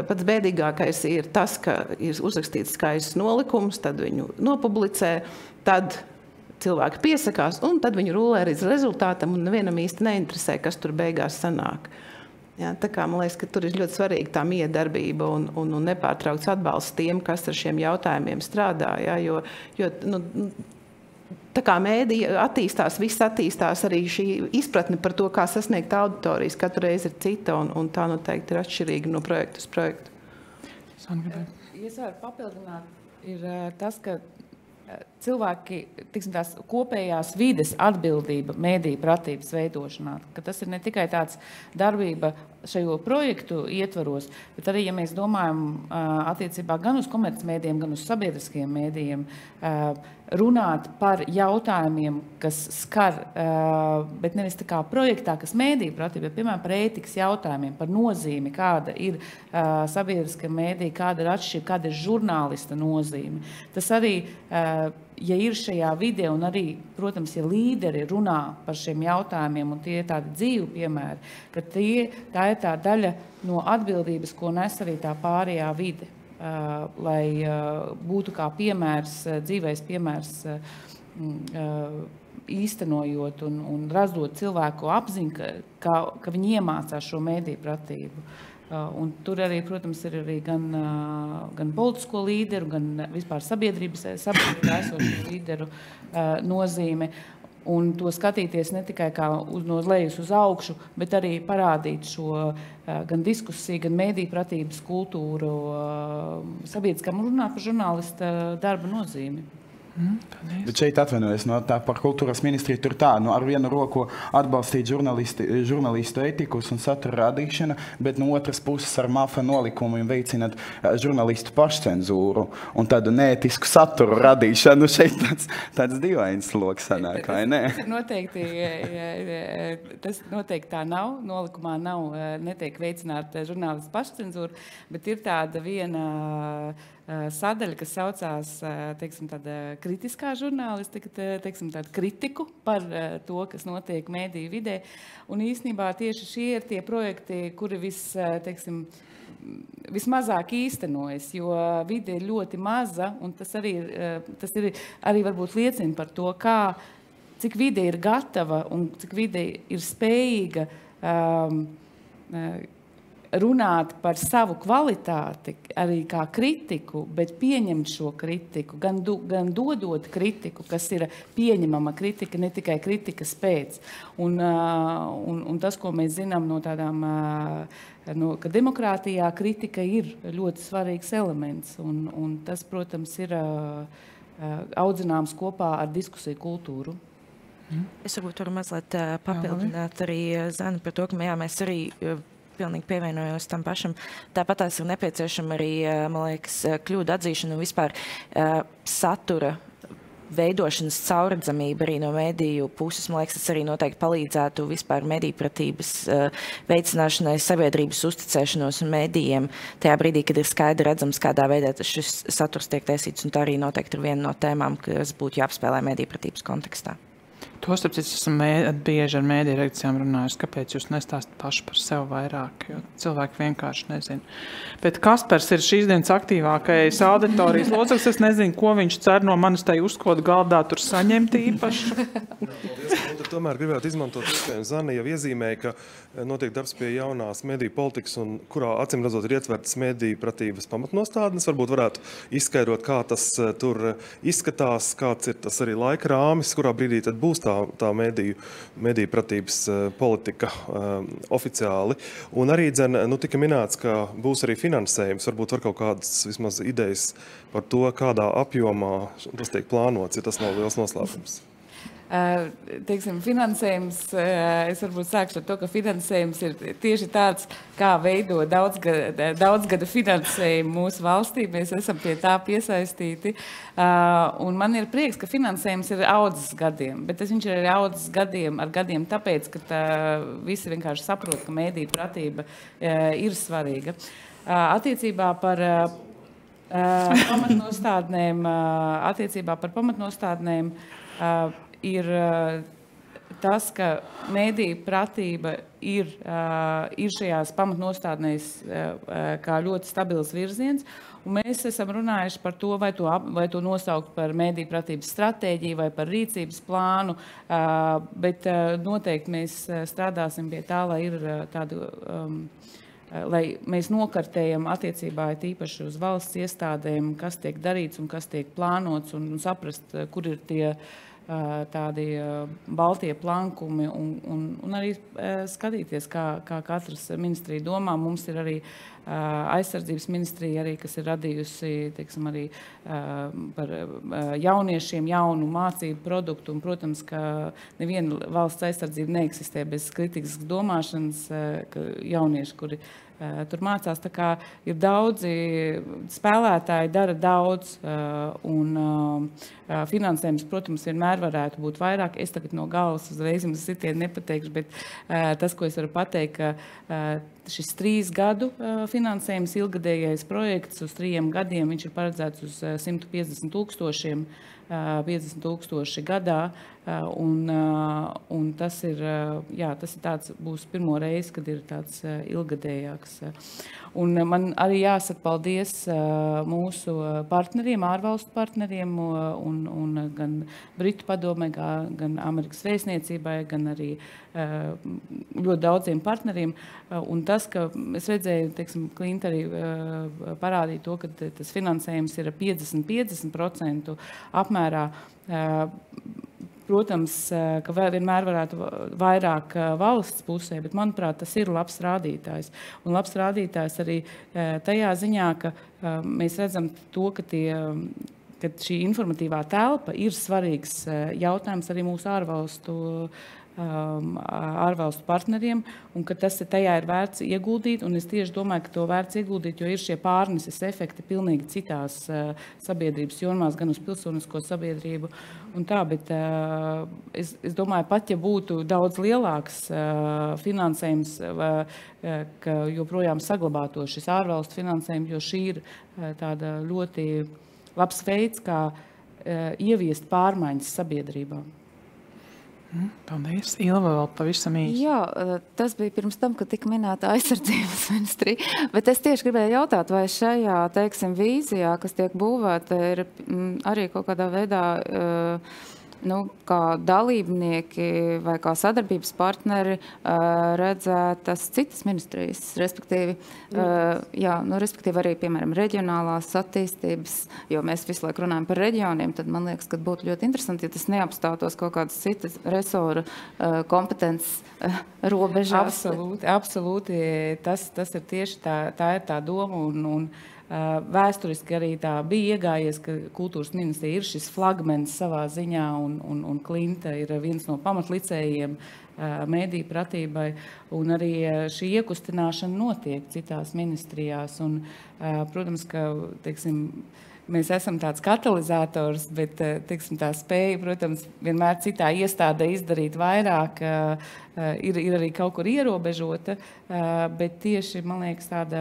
pats bēdīgākais ir tas, ka ir uzrakstīts skaists nolikums, tad viņu nopublicē, tad cilvēki piesakās un tad viņu rulē līdz rezultātam un nevienam īsti neinteresē, kas tur beigās sanāk. Ja, tā kā man liekas, ka tur ir ļoti svarīga tā miedarbība un nepārtraukts atbalsts tiem, kas ar šiem jautājumiem strādā. Ja, jo tā kā mēdī attīstās, viss attīstās, arī šī izpratne par to, kā sasniegt auditorijas, katru reizi ir cita un tā noteikti ir atšķirīga no projekta uz projektu. Ja es varu papildināt, ir tas, ka cilvēki, tiksim, tās kopējās vides atbildība mēdīju pratības veidošanā, ka tas ir ne tikai tāds darbība šajo projektu ietvaros, bet arī, ja mēs domājam attiecībā gan uz komercmēdījiem, gan uz sabiedriskiem mēdījiem, runāt par jautājumiem, kas skar, bet nevis tā kā projektā, kas mēdīju pratība, bet, piemēram, par ētikas jautājumiem, par nozīmi, kāda ir sabiedriska mēdīja, kāda ir atšķirība, kāda ir žurnālista nozīme. Tas arī, ja ir šajā vidē un arī, protams, ja līderi runā par šiem jautājumiem un tie ir tādi dzīvi piemēri, ka tā ir tā daļa no atbildības, ko nes arī tā pārējā vide. Lai būtu kā piemērs, dzīvais piemērs īstenojot un razdot cilvēku apziņu, ka viņi iemācās šo mēdīju pratību. Un tur arī, protams, ir arī gan politisko līderu, gan vispār sabiedrībā esošo līderu nozīme. Un to skatīties ne tikai kā no lejas uz augšu, bet arī parādīt šo gan diskusiju, gan mēdīju pratības kultūru sabiedriskam un runāt par žurnālista darba nozīmi. Bet šeit atvainojos no tā par kultūras ministriju, tur tā, ar vienu roku atbalstīt žurnālistu etikus un satura radīšana, bet no otras puses ar MAFA nolikumu veicināt žurnālistu pašcenzūru un tādu neētisku saturu radīšanu. Šeit tāds dīvains loks sanāk, vai ne? Tas noteikti tā nav. Nolikumā netiek veicināt žurnālistu pašcenzūru, bet ir tāda viena sadaļa, kas saucās, teiksim, tāda kritiskā žurnālistika, teiksim, tāda kritiku par to, kas notiek mēdīju vidē. Un īstenībā tieši šie ir tie projekti, kuri vismazāk īstenojas, jo vide ir ļoti maza, un tas arī varbūt liecina par to, cik vide ir gatava un cik vide ir spējīga runāt par savu kvalitāti, arī kā kritiku, bet pieņemt šo kritiku, gan dodot kritiku, kas ir pieņemama kritika, ne tikai kritikas pēc. Un tas, ko mēs zinām no tādām, ka demokrātijā kritika ir ļoti svarīgs elements, un tas, protams, ir audzināms kopā ar diskusiju kultūru. Es varbūt varu mazliet papildināt arī Zani par to, ka mēs arī pilnīgi pievienojos tam pašam. Tāpat tās ir nepieciešama arī, man liekas, kļūda atzīšana un vispār satura veidošanas caurredzamība arī no mēdīju puses. Man liekas, tas arī noteikti palīdzētu vispār mēdīju pratības veicināšanai, sabiedrības uzticēšanos un mēdījiem tajā brīdī, kad ir skaidri redzams, kādā veidā šis saturs tiek taisīts, un tā arī noteikti ir viena no tēmām, kas būtu jāapspēlē mēdīju pratības kontekstā. To starp citu esmu bieži ar mēdīju redakcijām runājusi, kāpēc jūs nestāstat paši par sevi vairāk, jo cilvēki vienkārši nezina. Bet Kaspars ir šīs dienas aktīvākais auditorijas loceklis. Es nezinu, ko viņš cer no manis tai uzkodu galdā tur saņemt īpaši. Tomēr gribētu izmantot iespējams Zana jau iezīmēja, ka notiek darbs pie jaunās mediju politikas, un kurā acīm redzot ir ietvertas mediju pratības pamatnostādnes. Varbūt varētu izskaidrot, kā tas tur izskatās, kāds ir tas arī laika rāmis, kurā brīdī tad būs tā mediju pratības politika oficiāli. Un arī tika minēts, ka būs arī finansējums. Varbūt var kaut kādas vismaz idejas par to, kādā apjomā tas tiek plānots, ja tas nav liels noslēpums. Teiksim, finansējums, es varbūt sākšu ar to, ka finansējums ir tieši tāds, kā veido daudzgada finansējumu mūsu valstī. Mēs esam pie tā piesaistīti. Un man ir prieks, ka finansējums ir audzis gadiem, bet viņš ir arī audzis ar gadiem tāpēc, ka visi vienkārši saprot, ka mēdīju pratība ir svarīga. Attiecībā par pamatnostādnēm, ir tas, ka mediju pratība ir šajās pamatnostādnēs kā ļoti stabils virziens, un mēs esam runājuši par to, vai to nosaukt par mediju pratības stratēģiju vai par rīcības plānu, bet noteikti mēs strādāsim pie tā, lai ir tādu lai mēs nokartējam attiecībā tīpaši uz valsts iestādēm, kas tiek darīts un kas tiek plānots, un saprast, kur ir tie tādi baltie plankumi, un arī skatīties, kā katras ministrija domā. Mums ir arī aizsardzības ministrija, arī, kas ir radījusi, teiksim, arī par jauniešiem jaunu mācību produktu, un, protams, ka neviena valsts aizsardzība neeksistē bez kritiskas domāšanas, ka jaunieši, kuri tur mācās, tā kā ir daudzi spēlētāji, dara daudz, un finansējums, protams, vienmēr varētu būt vairāk. Es tagad no galvas uzreiz jums sitienu nepateikšu, bet tas, ko es varu pateikt, ka šis 3 gadu finansējums, ilgadējais projekts uz 3 gadiem, viņš ir paredzēts uz 150 000, 50 000 gadā, un tas ir tāds, būs pirmo reizi, kad ir tāds ilgadējāks. Un man arī jāsaka paldies mūsu partneriem, ārvalstu partneriem, un gan Britu padomē, gan Amerikas vēstniecībai, gan arī ļoti daudziem partneriem. Un tas, ka es redzēju, teiksim, Klinta arī parādīja to, ka tas finansējums ir 50% apmērā. Protams, ka vienmēr varētu vairāk valsts pusē, bet, manuprāt, tas ir labs rādītājs. Un labs rādītājs arī tajā ziņā, ka mēs redzam to, ka šī informatīvā telpa ir svarīgs jautājums arī mūsu ārvalstu partneriem, un ka tas tajā ir vērts ieguldīt, un es tieši domāju, ka to vērts ieguldīt, jo ir šie pārneses efekti pilnīgi citās sabiedrības jomās, gan uz pilsonisko sabiedrību un tā, bet es domāju, pat ja būtu daudz lielāks finansējums, ka joprojām saglabāto šis ārvalstu finansējums, jo šī ir tāda ļoti labs veids, kā ieviest pārmaiņas sabiedrībā. Paldies. Ilva vēl pavisam īsi. Jā, tas bija pirms tam, kad tika minēta aizsardzības ministrija. Bet es tieši gribēju jautāt, vai šajā, teiksim, vīzijā, kas tiek būvēta, ir arī kaut kādā veidā kā dalībnieki vai kā sadarbības partneri redzētas citas ministrijas, respektīvi, respektīvi arī, piemēram, reģionālās attīstības, jo mēs visu laiku runājam par reģioniem, tad man liekas, ka būtu ļoti interesanti, ja tas neapstātos kaut kādas citas resoru kompetences robežās. Absolūti. Tas ir tieši tā ir tā doma, un vēsturiski arī tā bija iegājies, ka kultūras ministrija ir šis flagments savā ziņā, un Klinta ir viens no pamatlicējiem mediju pratībai, un arī šī iekustināšana notiek citās ministrijās. Un, protams, ka, teiksim, mēs esam tāds katalizators, bet, teiksim, tā spēja, protams, vienmēr citā iestādē izdarīt vairāk, ir arī kaut kur ierobežota, bet tieši, man liekas, tāda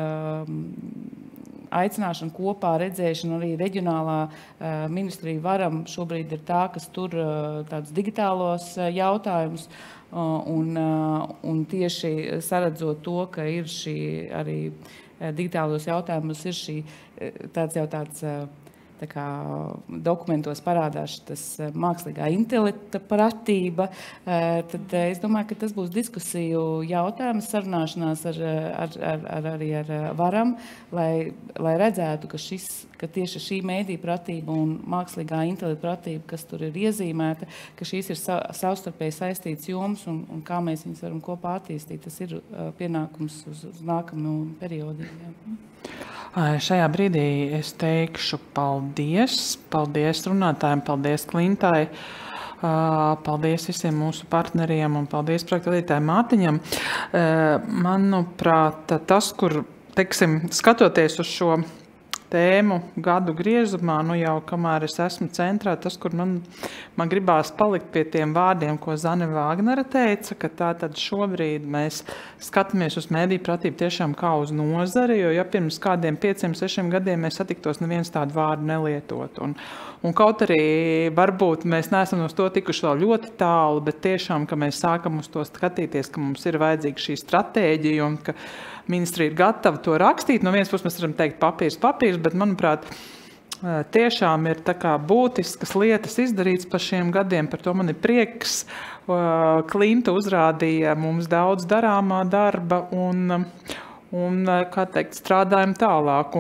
aicināšana kopā, redzēšana, arī reģionālā ministrija varam šobrīd ir tā, kas tur tādus digitālos jautājumus, un tieši saredzot to, ka ir šī arī digitālos jautājumus, ir šī tāds tā kā dokumentos parādās tas mākslīgā intelekta pratība, tad es domāju, ka tas būs diskusiju jautājums, sarunāšanās arī ar varam, lai redzētu, ka tieši šī mediju pratība un mākslīgā intelekta pratība, kas tur ir iezīmēta, ka šīs ir savstarpēji saistīts joms un kā mēs viņus varam kopā attīstīt. Tas ir pienākums uz nākamo periodiem. Šajā brīdī es teikšu paldies. Paldies runātājiem, paldies Klintai, paldies visiem mūsu partneriem un paldies projekta vadītājiem Mātiņam. Manuprāt, tas, kur, teiksim, skatoties uz šo tēmu gadu griezumā, nu jau kamēr es esmu centrā, tas, kur man gribās palikt pie tiem vārdiem, ko Zane Vāgnere teica, ka tātad šobrīd mēs skatāmies uz mediju pratību tiešām kā uz nozari, jo ja pirms kādiem 5-6 gadiem mēs satiktos, neviens tādu vārdu nelietot. Un kaut arī varbūt mēs neesam uz to tikuši vēl ļoti tālu, bet tiešām, ka mēs sākam uz to skatīties, ka mums ir vajadzīga šī stratēģija un ka ministrija ir gatava to rakstīt. No vienas puses mēs varam teikt papīrs, bet, manuprāt, tiešām ir tā kā būtiskas lietas izdarīts par šiem gadiem. Par to man ir prieks. Klinta uzrādīja mums daudz darāmā darba un kā teikt, strādājam tālāk.